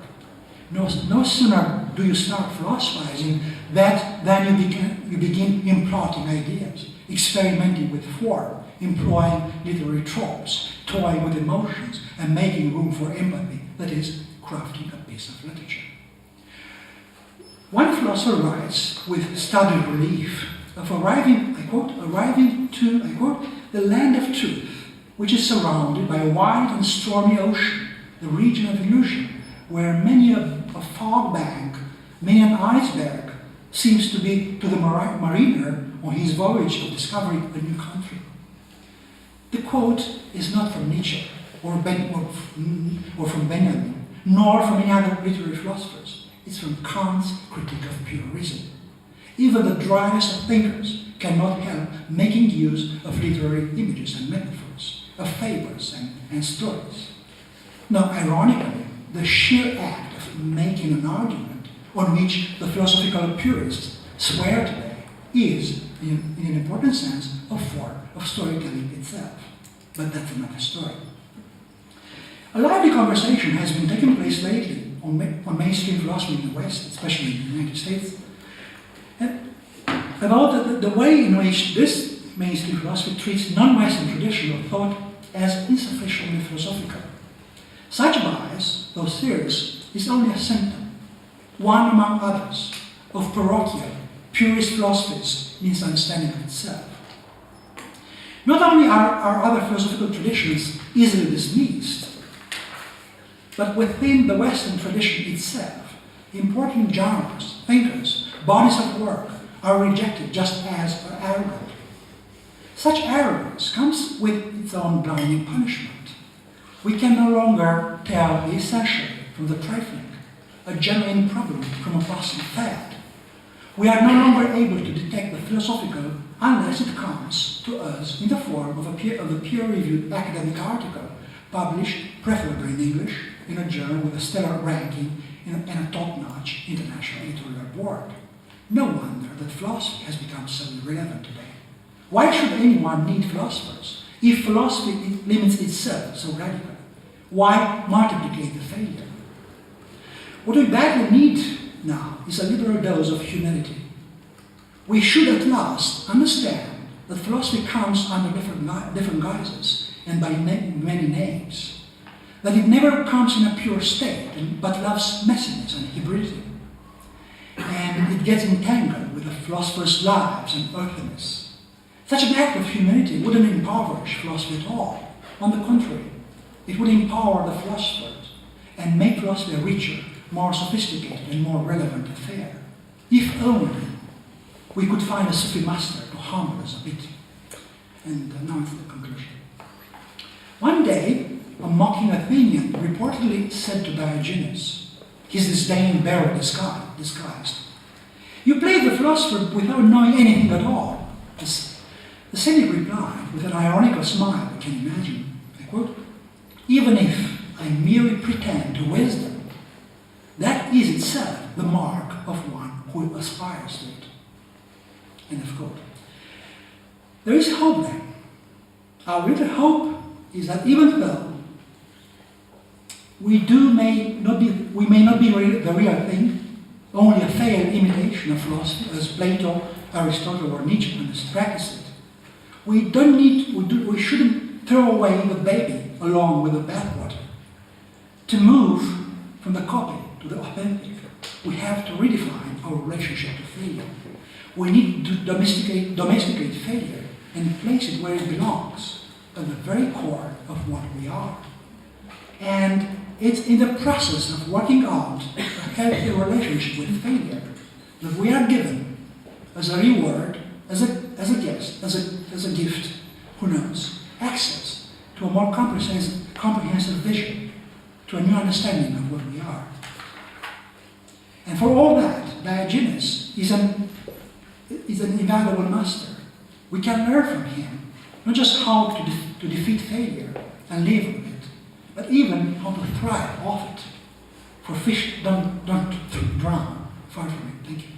No sooner do you start philosophizing than you begin implanting ideas, experimenting with form, employing literary tropes, toying with emotions, and making room for empathy, that is, crafting a piece of literature. One philosopher writes with studied relief of arriving to, I quote, the land of truth, which is surrounded by a wide and stormy ocean, the region of illusion, where many a fog bank, many an iceberg seems to be to the mariner on his voyage of discovering a new country. The quote is not from Nietzsche or from Benjamin, nor from any other literary philosophers. It's from Kant's critique of pure reason. Even the driest of thinkers cannot help making use of literary images and metaphors, of fables and stories. Now, ironically, the sheer act of making an argument on which the philosophical purists swear today is, in an important sense, a form of storytelling itself. But that's another story. A lively conversation has been taking place lately on mainstream philosophy in the West, especially in the United States, about the way in which this mainstream philosophy treats non-Western tradition of thought as insufficiently philosophical. Such bias, though serious, is only a symptom, one among others, of parochial, purist philosophy's misunderstanding of itself. Not only are other philosophical traditions easily dismissed, but within the Western tradition itself, important genres, thinkers, bodies of work are rejected just as arrogant. Such arrogance comes with its own blinding punishment. We can no longer tell the essential from the trifling, a genuine problem from a passing fad. We are no longer able to detect the philosophical unless it comes to us in the form of a peer-reviewed academic article published, preferably in English, in a journal with a stellar ranking and a top-notch international editorial board. No wonder that philosophy has become so irrelevant today. Why should anyone need philosophers if philosophy limits itself so radically? Why multiply the failure? What we badly need now is a liberal dose of humility. We should at last understand that philosophy comes under different guises and by many names. That it never comes in a pure state, but loves messiness and hybridity. And it gets entangled with the philosophers' lives and earthiness. Such an act of humility wouldn't impoverish philosophy at all. On the contrary, it would empower the philosophers and make philosophy a richer, more sophisticated and more relevant affair. If only we could find a Sufi master to humble us a bit. And now it's the conclusion. One day, a mocking Athenian reportedly said to Diogenes, his disdain barely disguised, "You play the philosopher without knowing anything at all." The cynic replied with an ironical smile, I can imagine, I quote, "Even if I merely pretend to wisdom, that is itself the mark of one who aspires to it." End of quote. There is hope then. Our little hope is that even though we may not be the real thing, only a failed imitation of philosophy, as Plato, Aristotle, or Nietzsche practiced it, we shouldn't throw away the baby along with the bathwater. To move from the copy to the authentic, we have to redefine our relationship to failure. We need to domesticate failure and place it where it belongs, at the very core of what we are. And it's in the process of working out a healthy relationship with failure that we are given as a reward, as a guest, as a gift, who knows, access to a more comprehensive vision, to a new understanding of what we are. And for all that, Diogenes is an invaluable master. We can learn from him, not just how to defeat failure and live with it, but even how to thrive off it. For fish don't drown, far from it. Thank you.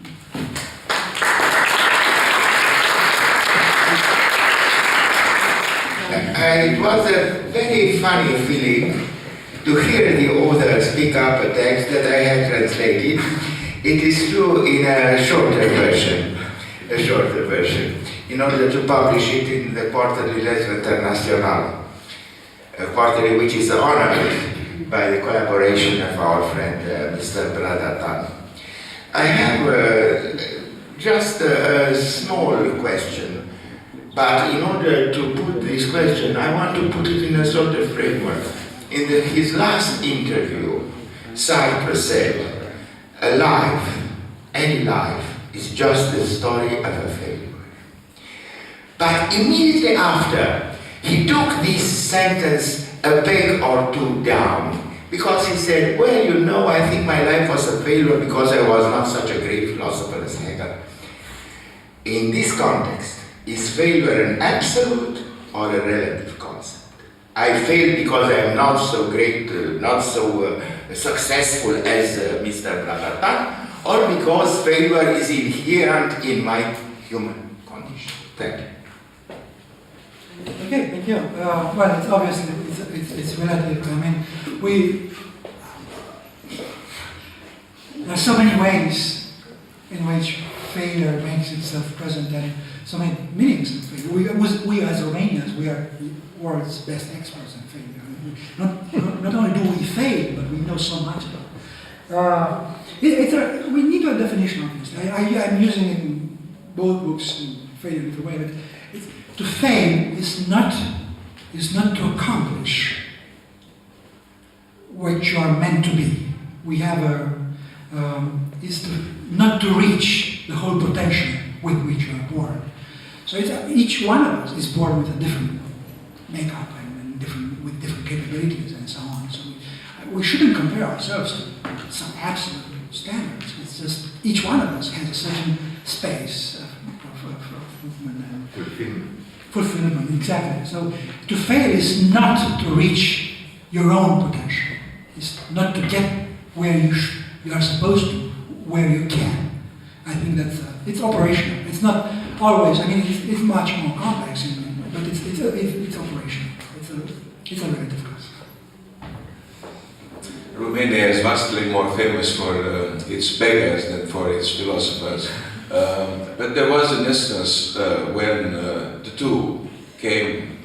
It was a very funny feeling to hear the author speak up a text that I had translated. It is true in a shorter version, in order to publish it in the Quarterly Lettres Internationales, a quarterly which is honored by the collaboration of our friend Mr. Brădățan. I have just a small question, but in order to put this question, I want to put it in a sort of framework. In his last interview, Sartre said, a life, any life, is just the story of a failure. But immediately after, he took this sentence a peg or two down, because he said, well, you know, I think my life was a failure because I was not such a great philosopher as Hegel. In this context, is failure an absolute or a relative concept? I failed because I am not so great, not so successful as Mr. Brădățan, or because failure is inherent in my human condition. Thank you. Okay, thank you. Well, it's obviously it's relative. I mean, there are so many ways in which failure makes itself present, and so many meanings of failure. We as Romanians, we are the world's best experts in failure. Not only do we fail, but we know so much about it. We need a definition of this. I'm using it in both books, in failure in different way, but to fail is not to accomplish what you are meant to be. We have is not to reach the whole potential with which you are born. So each one of us is born with a different makeup and with different capabilities and so on. So we shouldn't compare ourselves to some absolute standards. It's just each one of us has a certain space of movement and fulfillment, exactly. So to fail is not to reach your own potential. It's not to get where you are supposed to, where you can. I think that's it's operational. It's not always. I mean, it's much more complex, but it's operational. It's a relative concept. Romania is vastly more famous for its beggars than for its philosophers. But there was an instance when the two came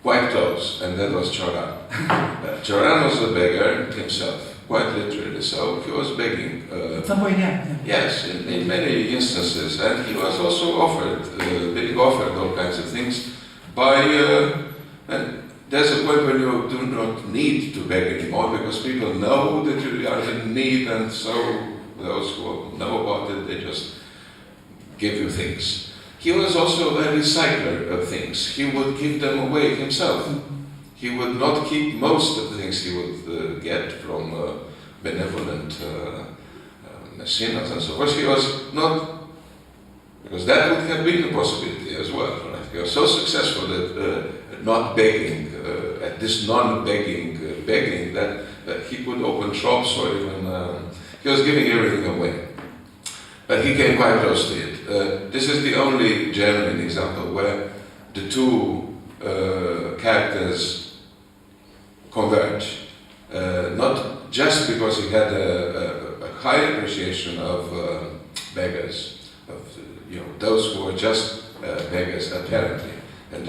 quite close, and that was Cioran. Cioran was a beggar himself, quite literally so. He was begging. At some point, yeah. Yes, in many instances, and he was also being offered all kinds of things by. And there's a point when you do not need to beg anymore because people know that you are in need, and so those who know about it, they just give you things. He was also a recycler of things. He would give them away himself. He would not keep most of the things he would get from benevolent mecenas and so forth. He was not, because that would have been a possibility as well. Right? He was so successful at not begging, at this non-begging begging, that he could open shops or even, he was giving everything away. But he came quite close to it. This is the only genuine example where the two characters converge. Not just because he had a high appreciation of beggars, of those who were just beggars apparently. And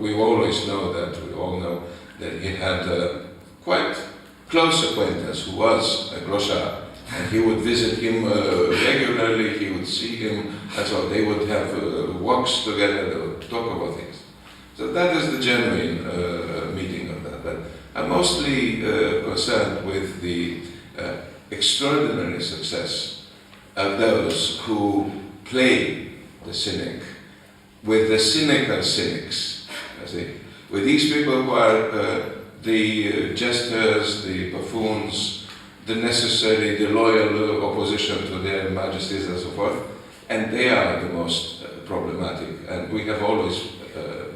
we always know that, we all know that he had a quite close acquaintance who was a groshar. And he would visit him regularly, he would see him, and so they would have walks together, they would talk about things. So that is the genuine meaning of that. But I'm mostly concerned with the extraordinary success of those who play the cynic with the cynical cynics, with these people who are the jesters, the buffoons, the necessary, the loyal opposition to their majesties and so forth, and they are the most problematic, and we have always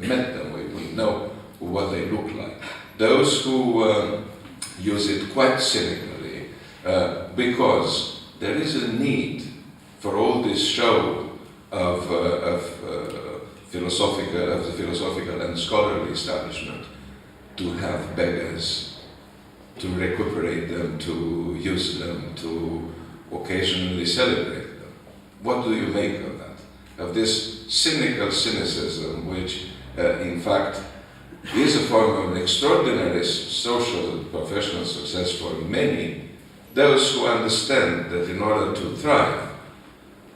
met them, we know what they look like. Those who use it quite cynically, because there is a need for all this show of the philosophical and scholarly establishment to have beggars, to recuperate them, to use them, to occasionally celebrate them. What do you make of that? Of this cynical cynicism, which in fact is a form of extraordinary social and professional success for many, those who understand that in order to thrive,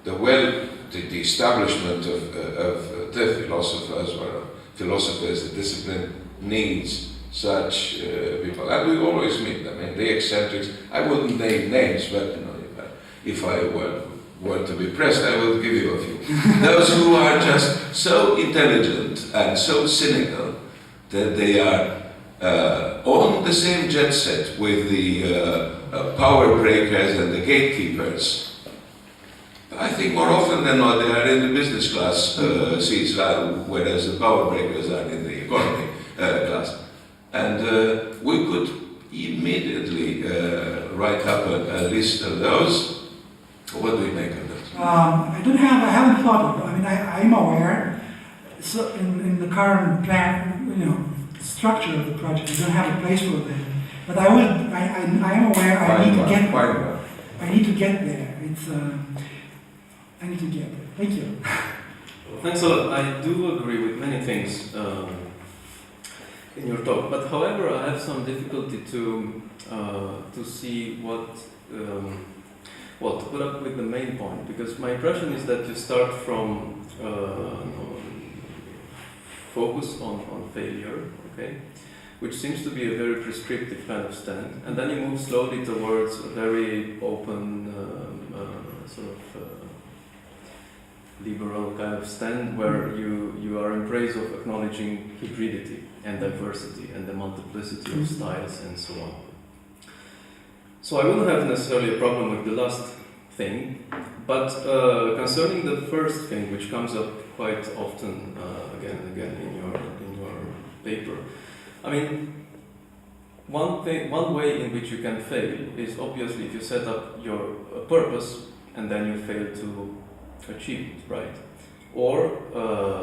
the establishment of the philosophers, the discipline, needs such people, and we always meet them. And the eccentrics, I wouldn't name names, but if I were to be pressed, I will give you a few. Those who are just so intelligent and so cynical that they are on the same jet set with the power breakers and the gatekeepers. I think more often than not they are in the business class seats, whereas the power breakers are in the economy class. And we could immediately write up a list of those. What do you make of those? I haven't thought of it. I mean, I'm aware. So in the current plan, structure of the project, I don't have a place for them. But I am aware. I need to get there. I need to get there. I need to get there. Thank you. Thanks a lot. I do agree with many things in your talk, but however, I have some difficulty to see what to put up with the main point, because my impression is that you start from focus on failure, okay, which seems to be a very prescriptive kind of stand, and then you move slowly towards a very open sort of liberal kind of stand where you are in praise of acknowledging hybridity and diversity and the multiplicity of styles and so on. So I wouldn't have necessarily a problem with the last thing, but concerning the first thing, which comes up quite often again and again in your paper, I mean, one way in which you can fail is obviously if you set up your purpose and then you fail to achieve it, right? Or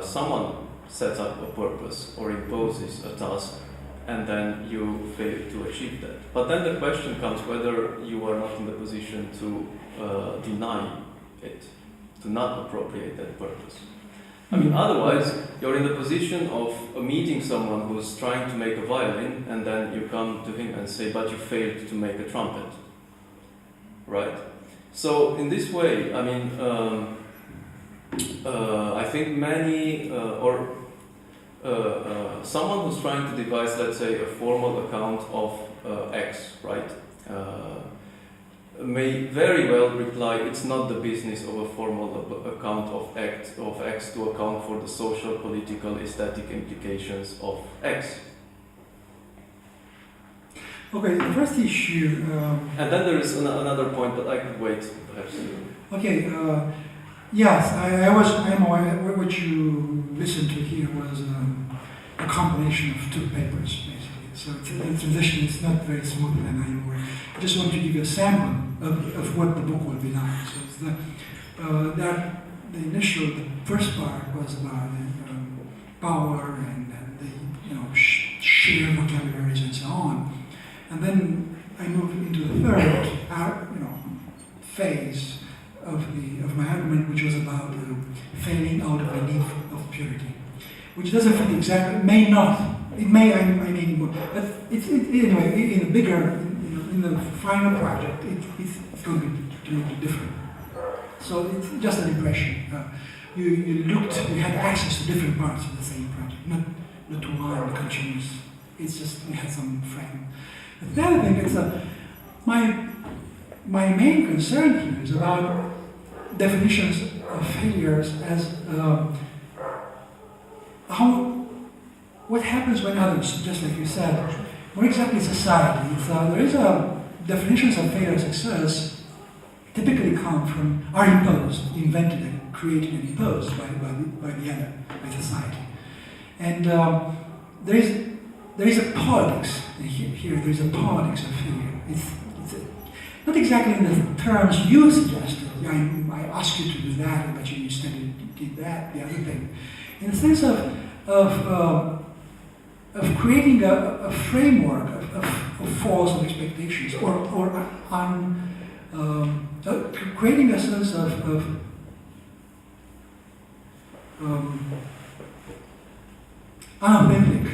someone sets up a purpose or imposes a task and then you fail to achieve that. But then the question comes whether you are not in the position to deny it, to not appropriate that purpose. I mean, otherwise, you're in the position of meeting someone who's trying to make a violin, and then you come to him and say, but you failed to make a trumpet, right? So, in this way, I mean, I think many, someone who's trying to devise, let's say, a formal account of X, right, may very well reply, it's not the business of a formal account of X to account for the social, political, aesthetic implications of X. Okay, the first issue... and then there is another point, but I could wait, perhaps. Okay, yes, I'm aware what you listened to here was a combination of two papers, basically. So the transition is not very smooth, and I'm aware. I just want to give you a sample of what the book will be like. So it's the first part was about power and the sheer vocabularies and so on. And then I moved into the third phase of my argument, which was about failing out of a need of purity, which doesn't fit exactly, may not. It may, I mean, but anyway, in a bigger, in the final project, it's going to be different. So it's just an impression. You had access to different parts of the same project, not to one continuous. It's just, we had some frame. The other thing is my main concern here is about definitions of failures as what happens when others, just like you said, what exactly is society? There is definitions of failure and success typically are imposed, invented and created and imposed by the other, by society. And there is a politics, here there is a politics of failure. It's not exactly in the terms you suggested. I asked you to do that, but you instead did that, the other thing. In the sense of creating a framework of false expectations, or creating a sense of unauthentic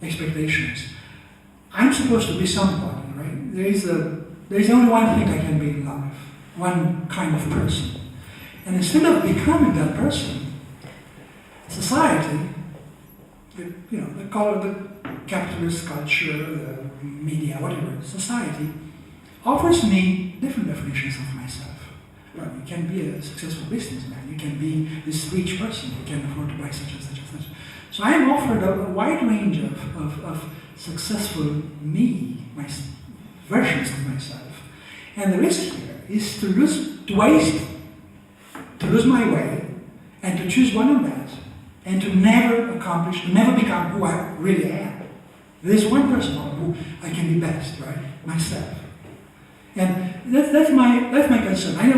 expectations. I'm supposed to be somebody, right? There is only one thing I can be in life, one kind of person. And instead of becoming that person, society the capitalist culture, the media, whatever, society, offers me different definitions of myself. Well, you can be a successful businessman, you can be this rich person, you can afford to buy such and such and such. So I am offered a wide range of successful me, my versions of myself. And the risk here is to lose my way, and to choose one of that, and to never become who I really am. There's one person who I can be best, right? Myself. And that's my concern. I'm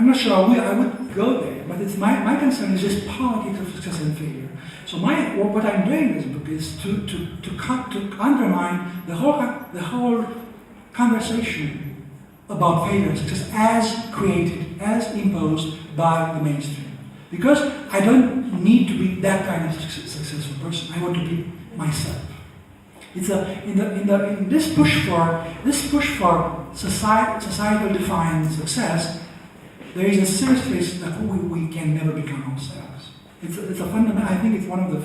not sure I would go there, but it's my concern is just politics of success and failure. So what I'm doing in this book is to undermine the whole conversation about failure and success as created, as imposed by the mainstream. Because I don't need to be that kind of successful person. I want to be myself. It's in this push for societal defined success, there is a serious risk that we can never become ourselves. It's a fundamental. I think it's one of the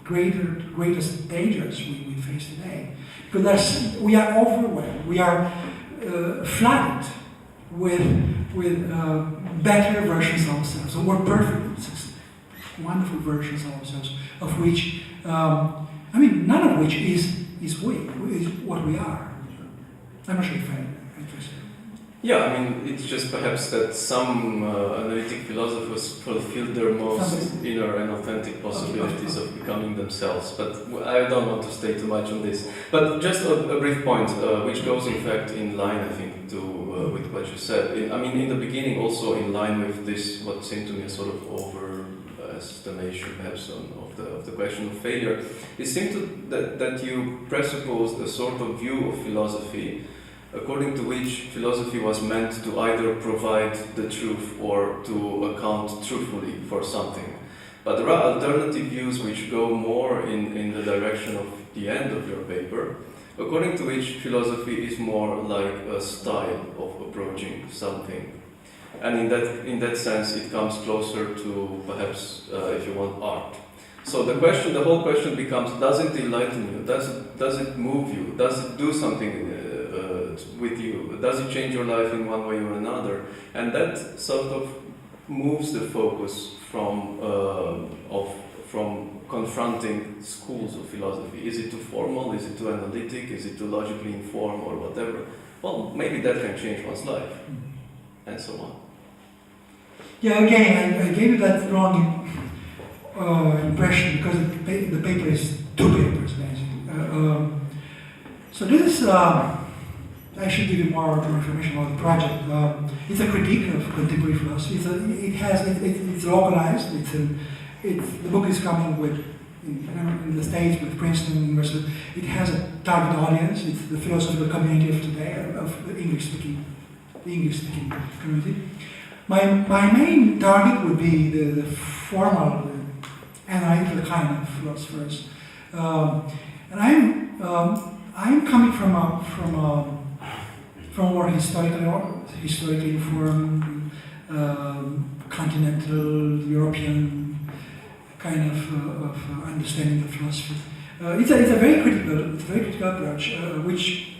greatest dangers we face today. Because we are overwhelmed. We are flooded with better versions of ourselves. So we're perfect, wonderful versions of ourselves, of which, none of which is what we are. I'm not sure if I'm interested. Yeah, it's just perhaps that some analytic philosophers fulfill their most inner and authentic possibilities of becoming themselves. But I don't want to stay too much on this. But just a brief point, which goes in fact in line, I think, with what you said. In the beginning, also in line with this, what seemed to me a sort of overestimation, perhaps, of the question of failure. It seemed that you presupposed a sort of view of philosophy according to which philosophy was meant to either provide the truth or to account truthfully for something. But there are alternative views which go more in the direction of the end of your paper, according to which philosophy is more like a style of approaching something. And in that sense, it comes closer to, perhaps, if you want, art. So the whole question becomes, does it enlighten you? Does it move you? Does it do something with you? Does it change your life in one way or another? And that sort of moves the focus from confronting schools of philosophy. Is it too formal? Is it too analytic? Is it too logically informed or whatever? Well, maybe that can change one's life, and so on. Yeah, again, I gave you that wrong impression because the paper is two papers, basically. So this is, I should give you more information about the project. It's a critique of contemporary philosophy. It's localized. The book is coming with, in the States with Princeton University. It has a target audience. It's the philosophical community of today, of the English-speaking community. My main target would be the formal, analytical kind of philosophers, and I'm coming from a more historically informed, continental European kind of understanding of philosophy. It's a very critical approach, which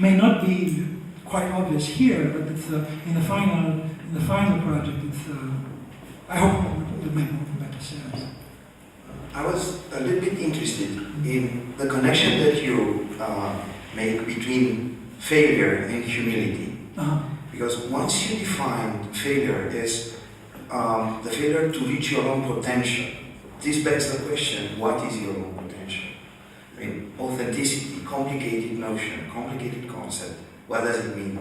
may not be quite obvious here, but it's in the final project. I hope it will make better sense. I was a little bit interested in the connection that you make between failure and humility. Because once you define failure as the failure to reach your own potential, this begs the question, what is your own potential? Authenticity, complicated notion, complicated concept. What does it mean?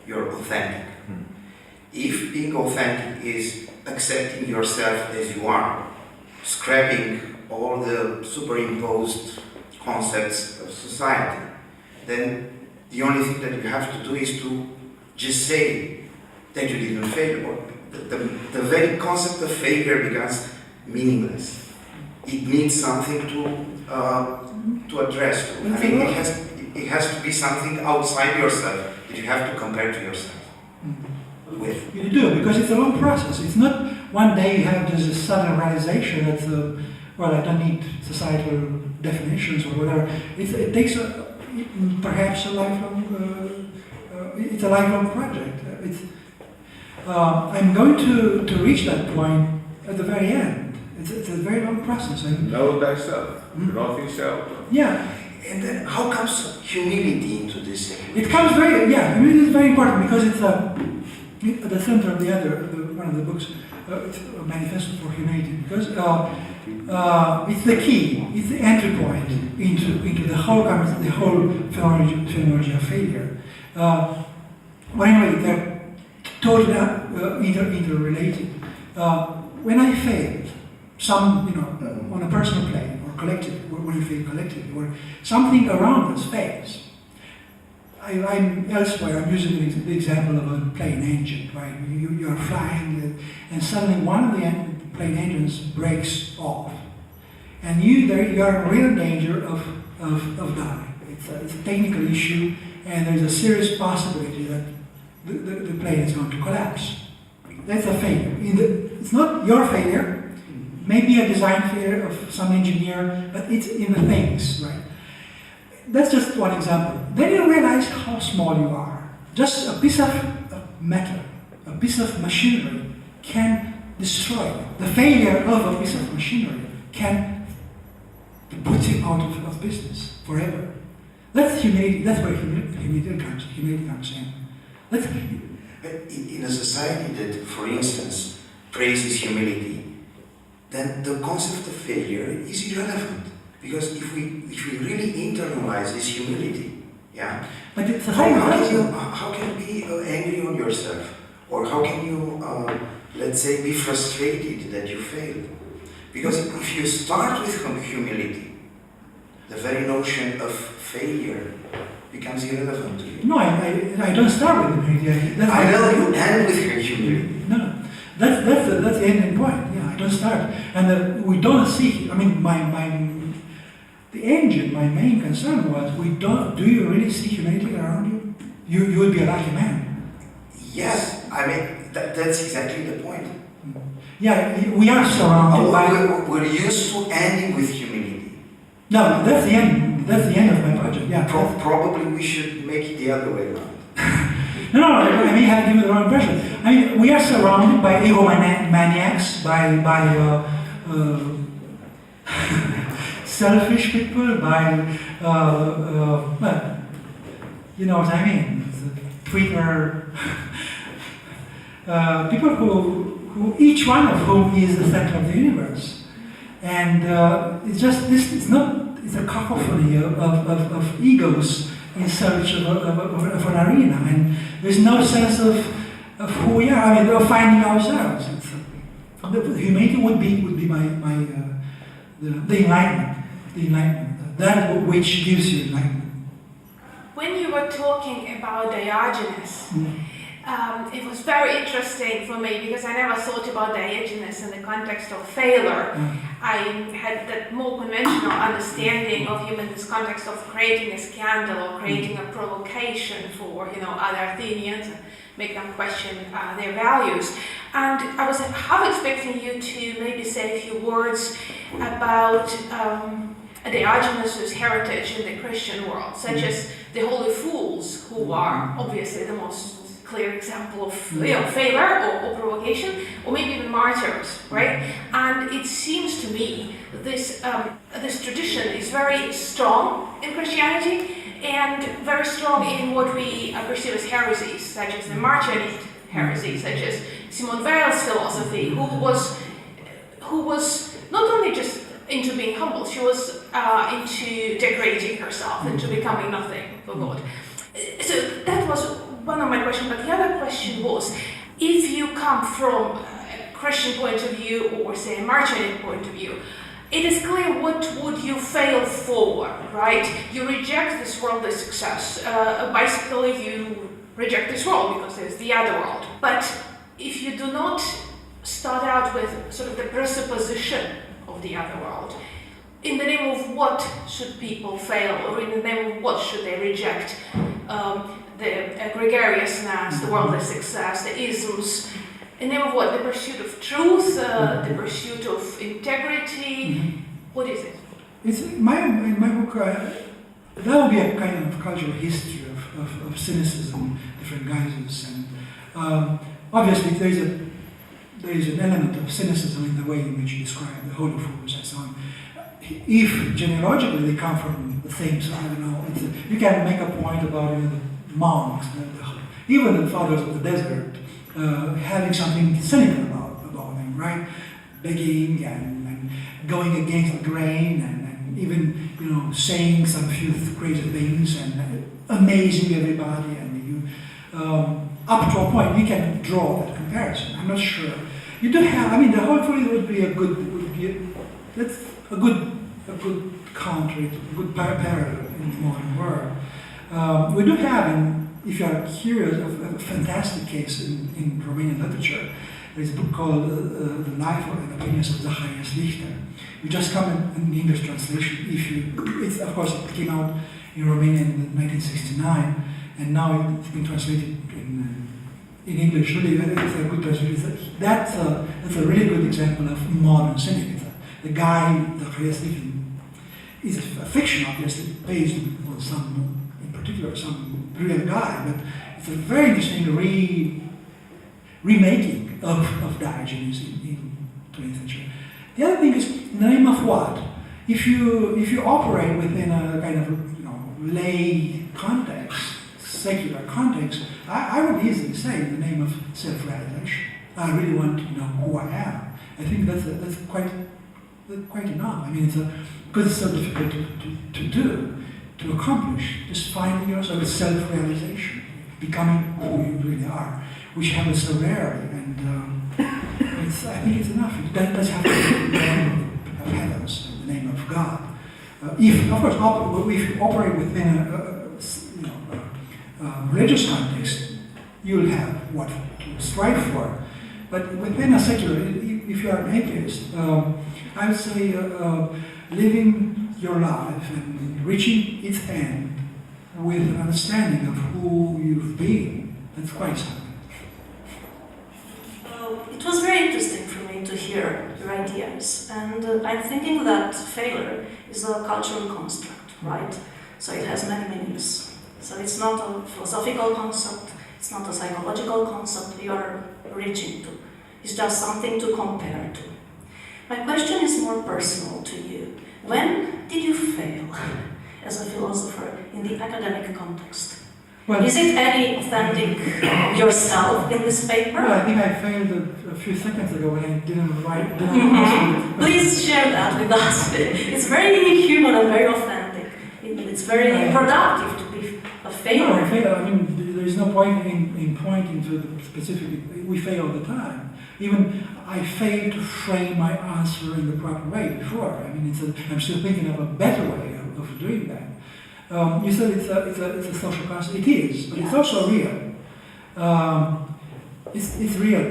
You're authentic. If being authentic is accepting yourself as you are, scrapping all the superimposed concepts of society, then the only thing that you have to do is to just say that you didn't fail. The very concept of failure becomes meaningless. It needs something to address to. It has to be something outside yourself that you have to compare to yourself with. You do, because it's a long process. It's not one day you have this sudden realization that well, I don't need societal definitions or whatever. It takes perhaps a lifelong, it's a lifelong project. I'm going to reach that point at the very end. It's a very long process. Know thyself, nothing shall. Yeah. And then how comes humility into this equation? It comes humility is very important because it's at the center of one of the books, it's a manifesto for humility, because it's the key, it's the entry point into the whole phenomenology of failure. But anyway, they're totally interrelated. When I failed, on a personal plane or collective, when you fail collectively, or something around us fails. I'm elsewhere. I'm using the example of a plane engine, right? You are flying, and suddenly one of the plane engines breaks off, and you are in real danger of dying. It's a technical issue, and there's a serious possibility that the plane is going to collapse. That's a failure. It's not your failure. Maybe a design failure of some engineer, but it's in the things, right? That's just one example. Then you realize how small you are. Just a piece of metal, a piece of machinery can destroy. The failure of a piece of machinery can put you out of business forever. That's humility. That's where humility comes in. But in a society that, for instance, praises humility, then the concept of failure is irrelevant. Because if we really internalize this humility, yeah, but it's how can you be angry on yourself, or how can you, let's say, be frustrated that you failed? Because if you start with humility, the very notion of failure becomes irrelevant to you. No, I don't start with humility. I know you end with humility. No, that's the ending point. Yeah, I don't start, and we don't see. I mean, the engine, my main concern was, do you really see humility around you? You would be a lucky man. Yes, I mean, that's exactly the point. Yeah, we are surrounded by... We're used to ending with humility. No, that's the end of my project, yeah. Probably we should make it the other way around. No, I may have given the wrong impression. I mean, we are surrounded by egomaniacs, by selfish people, by, you know what I mean, Twitter, people who each one of whom is the center of the universe. And it's just, it's a cacophony of egos in search of an arena, and there's no sense of who we are, I mean, of finding ourselves. The humility would be the enlightenment, that which gives you enlightenment. When you were talking about Diogenes, it was very interesting for me because I never thought about Diogenes in the context of failure. I had that more conventional understanding of him in this context of creating a scandal or creating a provocation for other Athenians and make them question their values. And I was half expecting you to maybe say a few words about Diogenes' heritage in the Christian world, such as the holy fools, who are obviously the most clear example of failure or provocation, or maybe even martyrs, right? And it seems to me this tradition is very strong in Christianity and very strong in what we perceive as heresies, such as the Marcionite heresy, such as Simone Weil's philosophy, who was not only just into being humble, she was into degrading herself, into becoming nothing for God. So that was one of my questions, but the other question was, if you come from a Christian point of view or say a Marcionite point of view, it is clear what would you fail for, right? You reject this worldly success. Basically, you reject this world because there's the other world. But if you do not start out with sort of the presupposition of the other world, in the name of what should people fail, or in the name of what should they reject? The gregariousness, the worldly success, the isms. In the name of what? The pursuit of truth, the pursuit of integrity. What is it? It's in my book. That would be a kind of cultural history of cynicism, different guises, and obviously there is an element of cynicism in the way in which you describe the Holocaust and so on. If genealogically they come from the same, so I don't know, you can make a point about the monks, even the fathers of the desert, having something cynical about them, right? Begging and going against the grain and even saying some few crazy things and amazing everybody, and up to a point we can draw that comparison. I'm not sure. You do have. I mean, the Holy would be a good. That's a good counter, a good parallel in the modern world. We do have, if you are curious, a fantastic case in Romanian literature. There's a book called The Life and Opinions of Zacharias Richter. We just come in the English translation. It's of course it came out in Romanian in 1969, and now it's been translated in English. Really, it's a good translation. That's a really good example of modern cynicism. The guy, Zacharias Richter, is a fiction, obviously, based on some real guy, but it's a very interesting remaking of Diogenes in 20th century. The other thing is, in the name of what? If you operate within a kind of lay context, secular context, I would easily say in the name of self-realization. I really want to know who I am. I think that's quite enough. I mean, because it's so difficult to do, to accomplish, just finding yourself with self-realization, becoming who you really are, which happens so rarely, and I think it's enough. It does have to be the name of heavens, the name of God. If you operate within a religious context, you'll have what to strive for. But within a secular, if you are an atheist, I would say living your life and reaching its end with an understanding of who you've been, that's quite something. It was very interesting for me to hear your ideas, and I'm thinking that failure is a cultural construct, right? So it has many meanings. So it's not a philosophical concept, it's not a psychological concept you are reaching to. It's just something to compare to. My question is more personal to you. When did you fail as a philosopher in the academic context? Well, is it any authentic yourself in this paper? Well, I think I failed a few seconds ago when I didn't answer. Please share that with us. It's very human and very authentic. It's very productive to be a failure. No, I fail. I mean, there is no point in pointing to the specific. We fail all the time. Even I failed to frame my answer in the proper way before. I mean, I'm still thinking of a better way of doing that. You said it's a social concept. It is, but it's also real. It's real.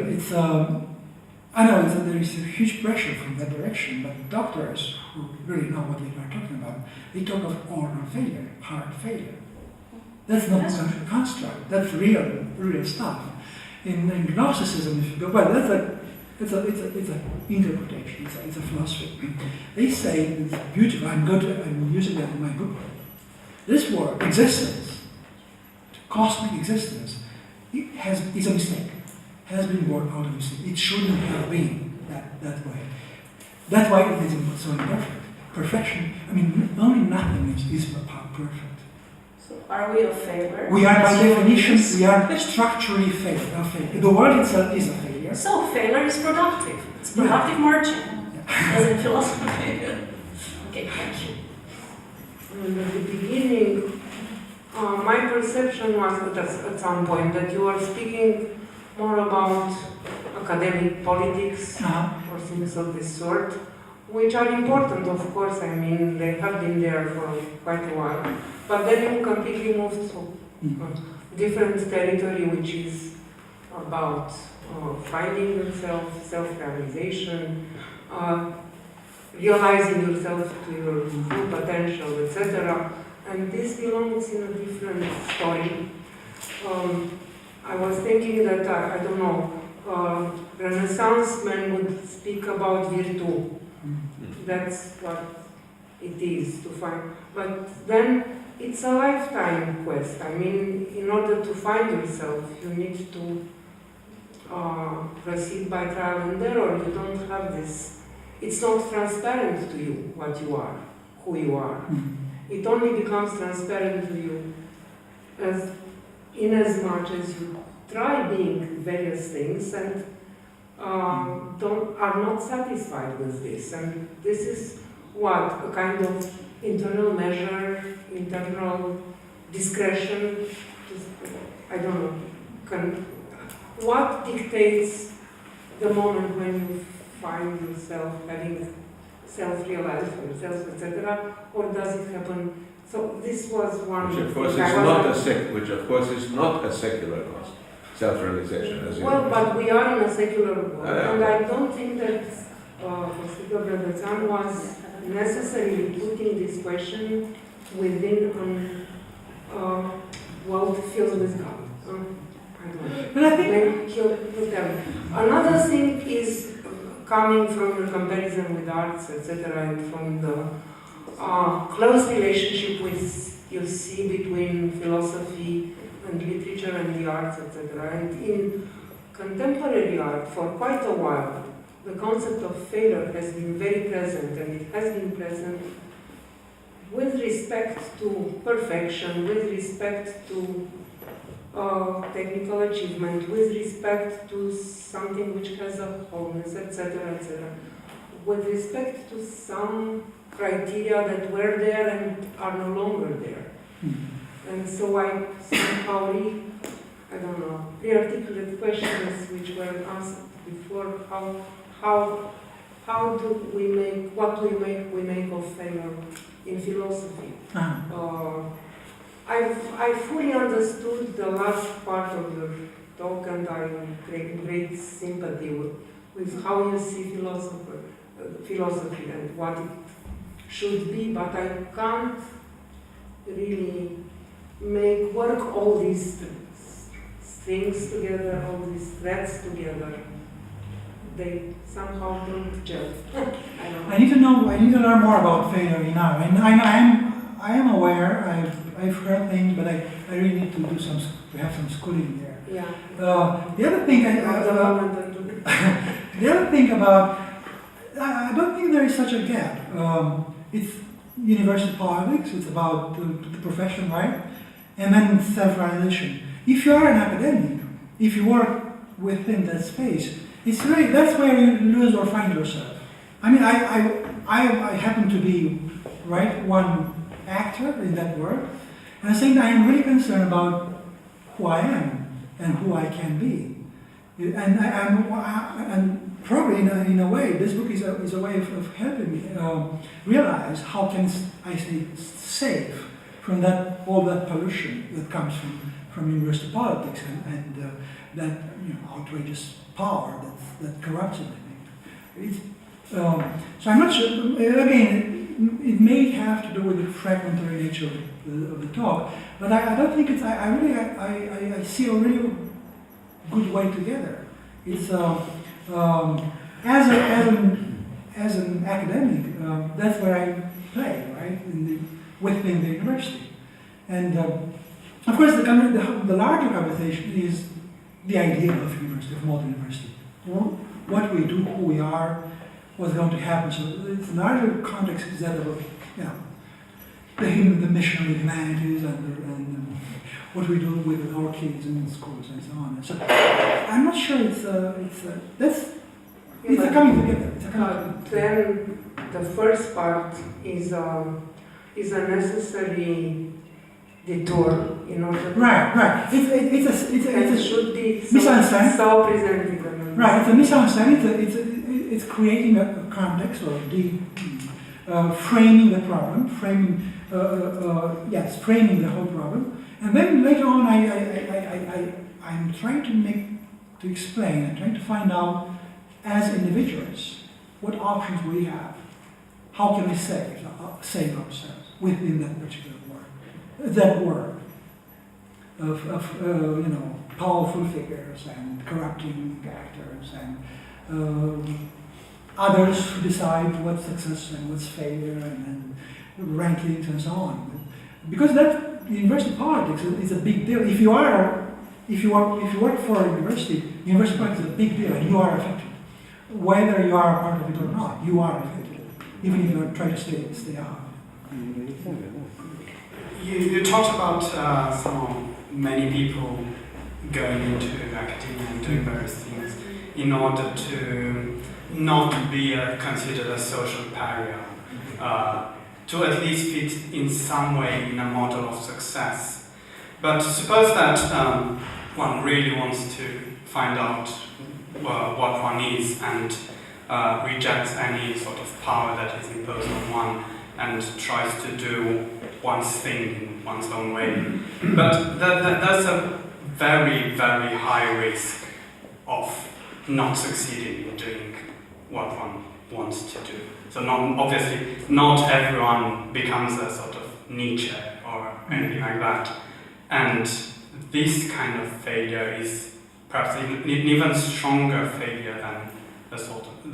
I know there is a huge pressure from that direction, but doctors who really know what they are talking about, they talk of organ failure, heart failure. That's not a construct. That's real stuff. In Gnosticism, if you go, well, it's an interpretation. It's a philosophy. They say it's beautiful. I'm using that in my book. This word, existence, cosmic existence, is a mistake. Has been born out of mistake. It shouldn't have been that way. That's why it is so imperfect. Perfection, I mean, only nothingness is perfect. So are we a failure? We are, by definition, we are structurally failure. The world itself is a failure. So failure is productive. It's productive margin, as in philosophy. Okay, thank you. At the beginning, my perception was at some point that you were speaking more about academic politics or things of this sort, which are important, of course. I mean, they have been there for quite a while. But then you completely moved to different territory, which is about finding yourself, self-realization, realizing yourself to your full potential, etc. And this belongs in a different story. I was thinking that, I don't know, Renaissance men would speak about virtue. That's what it is to find. But then it's a lifetime quest. I mean, in order to find yourself, you need to proceed by trial and error. You don't have this. It's not transparent to you what you are, who you are. It only becomes transparent to you in as much as you try being various things and are not satisfied with this. And this is what? A kind of internal measure, internal discretion, I don't know. What dictates the moment when you find yourself having self-realized for yourself, etc., or does it happen? So this was one. Which of course is not a secular concept, self-realization. As well, but we are in a secular world, and I don't think that Costică Brădățan was necessarily putting this question within a world filled with God. I don't know. But I think another thing is coming from the comparison with arts, etc., and from the close relationship you see between philosophy and literature and the arts, etc. And in contemporary art, for quite a while, the concept of failure has been very present, and it has been present with respect to perfection, with respect to technical achievement, with respect to something which has a wholeness, etc., etc., with respect to some criteria that were there and are no longer there. And so I somehow I don't know, re-articulate questions which were asked before, how do we make, what do we make of failure in philosophy? I fully understood the last part of your talk, and I'm in great sympathy with how you see philosophy and what it should be, but I can't really work all these things together, all these threads together. They somehow don't gel. I need to learn more about failure now. And I am aware, I've heard things, but I really need to have some schooling there. Yeah. The other thing about, I don't think there is such a gap. It's university politics, it's about the profession, right? And then self-realization. If you are an academic, if you work within that space, that's where you lose or find yourself. I mean, I happen to be, right, one actor in that work, and I think I am really concerned about who I am and who I can be. And probably in a way, this book is a way of helping me realize how can I stay safe from all that pollution that comes from university politics and that outrageous power that corrupts everything. So I'm not sure. Again, it may have to do with the fragmentary nature of the talk, but I don't think it's. I see a really good way together. It's as an academic, that's where I play, right, within the university, and of course the larger conversation is the idea of university, of modern university, what we do, who we are, what's going to happen. So the larger context is that of the mission of humanities and what we do with our kids in schools and so on. So I'm not sure it's a coming together. Then the first part is a necessary detour in order. Right. It should be misunderstanding. So presented. Right. It's a misunderstanding. It's creating a context or framing the problem, framing the whole problem, and then later on, I'm trying to explain. I'm trying to find out, as individuals, what options we have. How can we save ourselves within that particular work? That work of powerful figures and corrupting actors and others who decide what's success and what's failure and rankings and so on. Because that university politics is a big deal. If you work for a university politics is a big deal, and you are affected. Whether you are a part of it or not, you are affected, even if you try to stay out. You talked about many people going into academia and doing various things in order to not be considered a social pariah, to at least fit in some way in a model of success. But suppose that one really wants to find out what one is and rejects any sort of power that is imposed on one and tries to do one's thing in one's own way. But that's a very, very high risk of not succeeding in doing what one wants to do. So obviously not everyone becomes a sort of Nietzsche or anything like that. And this kind of failure is perhaps an even stronger failure than the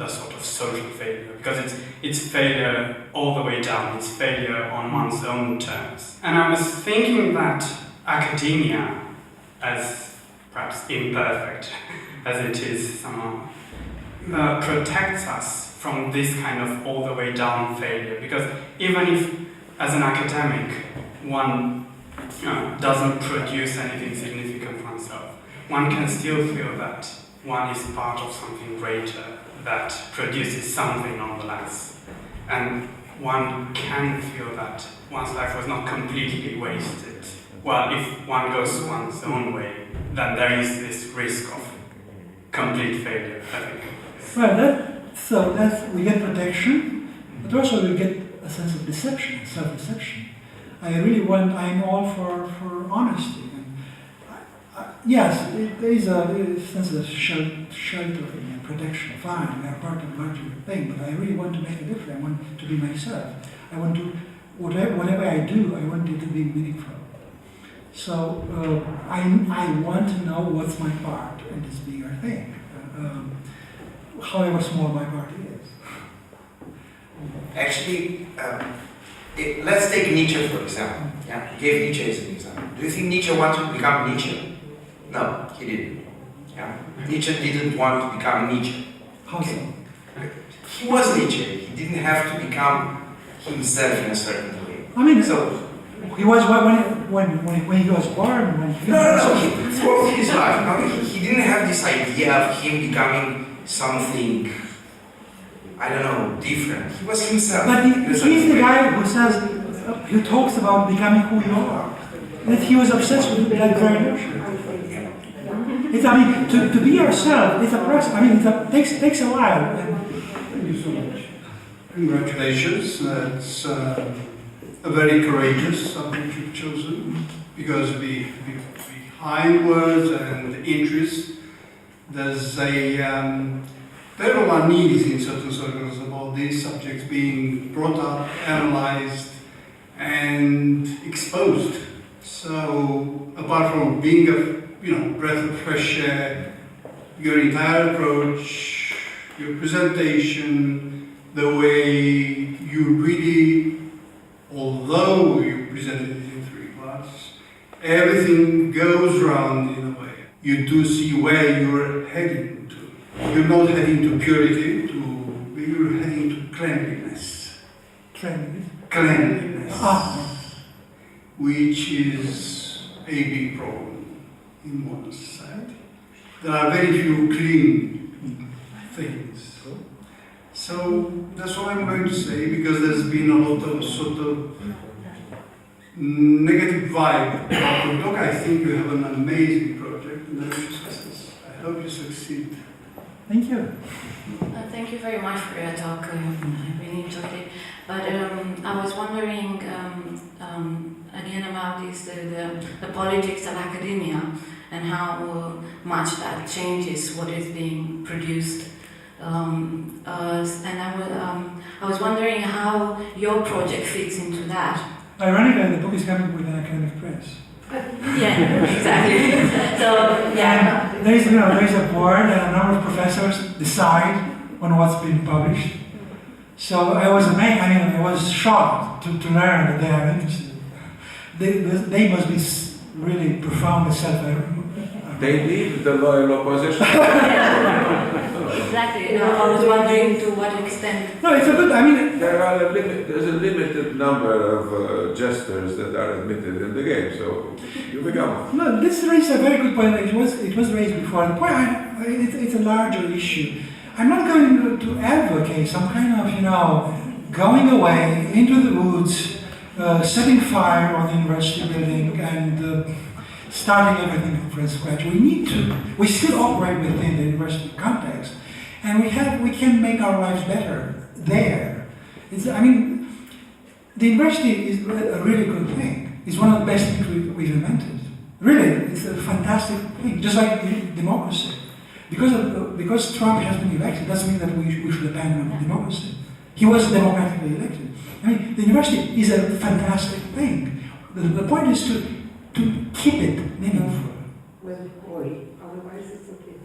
sort of social failure, because it's failure all the way down. It's failure on one's own terms. And I was thinking that academia, as perhaps imperfect as it is somehow, protects us from this kind of all the way down failure. Because even if, as an academic, one doesn't produce anything significant for oneself, one can still feel that one is part of something greater that produces something nonetheless. And one can feel that one's life was not completely wasted. Well, if one goes one's own way, then there is this risk of complete failure, I think. Well, we get protection, but also we get a sense of deception, self-deception. I'm all for honesty. Yes, there is a sense of sheltering and protection. Fine, we are part of a larger thing, but I really want to make a difference. I want to be myself. I want to, whatever I do, I want it to be meaningful. So I want to know what's my part in this bigger thing, however small my part is. Actually, let's take Nietzsche for example. Yeah, he gave Nietzsche as an example. Do you think Nietzsche wanted to become Nietzsche? No, he didn't. Yeah, Nietzsche didn't want to become Nietzsche. How so? He was Nietzsche. He didn't have to become himself in a certain way. I mean, so he was when he was born. No. Throughout his life, he didn't have this idea of him becoming something, I don't know, different. He was himself. But he's the guy who says, who talks about becoming who you are. That he was obsessed with that very notion. To be yourself, it's a process. It takes a while. Thank you so much. Congratulations. That's a very courageous subject you've chosen, because behind words and interest, there's a there are needs in certain circles about these subjects being brought up, analyzed, and exposed. So, apart from being a breath of fresh air, your entire approach, your presentation, the way you really, although you presented it in 3 parts, everything goes round in a way. You do see where you're heading to. You're not heading to purity, you're heading to cleanliness. Cleanliness. Which is a big problem in modern society. There are very few clean things. So that's all I'm going to say, because there's been a lot of sort of negative vibe about the talk. I think you have an amazing project and I wish you success. I hope you succeed. Thank you. Thank you very much for your talk. I really enjoyed it. But I was wondering again about the politics of academia and how much that changes what is being produced. And I was wondering how your project fits into that. Ironically, the book is coming with an academic press. Yeah, exactly. So, yeah. And there's a board and a number of professors decide on what's been published. So I was amazed, I was shocked to learn that they are interested. They must be really profoundly self-aware. They need the loyal opposition. Exactly. I was wondering to what extent. No, it's a good. There's a limited number of jesters that are admitted in the game, so you become one. No, this raises a very good point. It was raised before. The point, it's a larger issue. I'm not going to advocate some kind of, going away into the woods, setting fire on the university building, and starting everything from scratch. We still operate within the university context, and we can make our lives better there. The university is a really good thing. It's one of the best things we've invented. Really, it's a fantastic thing, just like democracy. Because Trump has been elected, doesn't mean that we should abandon democracy. He was democratically elected. The university is a fantastic thing. The point is to keep it meaningful. Otherwise it's okay.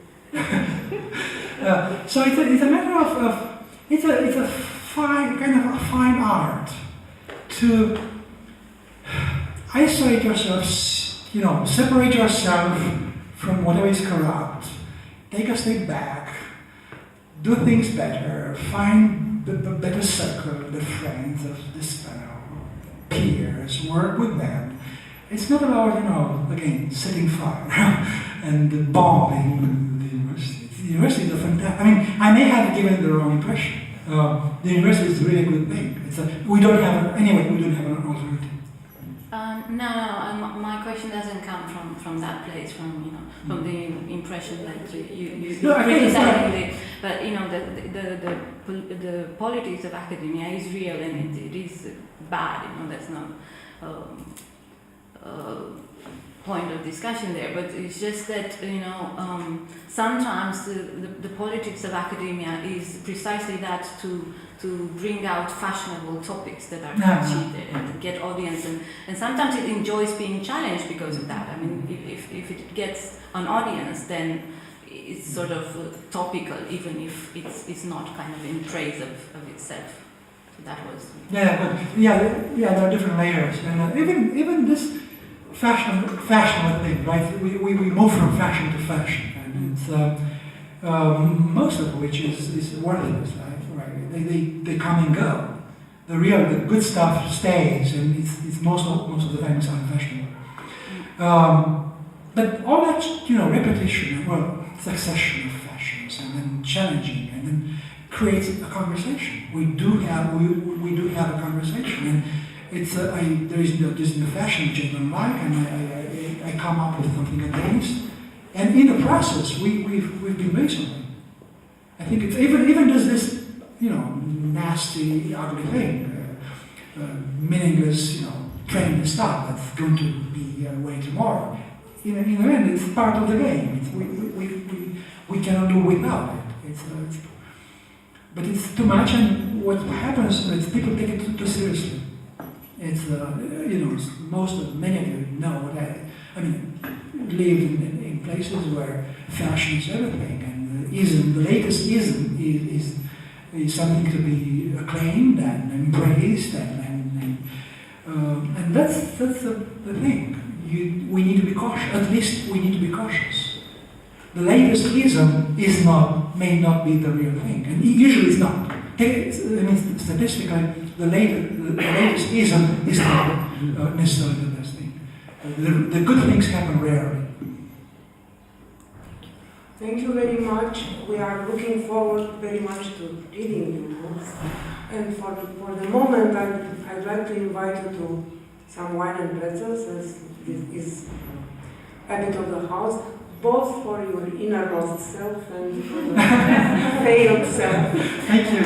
So it's a matter of it's a fine art to isolate yourself, separate yourself from whatever is corrupt, take a step back, do things better, find the better circle, the friends of this peers, work with them. It's not about, again, setting fire and bombing the university. The university is a fantastic. I may have given the wrong impression. The university is a really good thing. We don't have an alternative. No, my question doesn't come from that place, from the impression that you criticizing but the politics of academia is real and it is bad. That's not point of discussion there, but it's just that sometimes the politics of academia is precisely that to bring out fashionable topics that are catchy and get audience, and sometimes it enjoys being challenged because of that. If it gets an audience, then it's sort of topical, even if it's not kind of in praise of itself. So that was there are different layers, and even this fashionable thing, right? We move from fashion to fashion, and it's most of which is worthless, right? They come and go. The good stuff stays, and it's most of the time it's unfashionable. But all that repetition, succession of fashions, and then challenging, and then creates a conversation. We do have a conversation, and it's there is no fashion which I don't like, and I come up with something against, and in the process we've been doing something. I think it's even does this nasty, ugly thing, meaningless, trendy stuff that's going to be way tomorrow. In the end, it's part of the game. We cannot do without it. But it's too much, and what happens is people take it too seriously. It's many of you know what live in places where fashion is everything, and the latest ism is something to be acclaimed and embraced, and that's the thing. We need to be cautious. At least we need to be cautious. The latest ism may not be the real thing, and usually it's not. Statistically, the latest ism is not necessarily the best thing. The good things happen rarely. Thank you very much. We are looking forward very much to reading your books. And for the moment, I'd like to invite you to some wine and pretzels, as this is habit of the house, both for your innermost self and for the failed self. Thank you.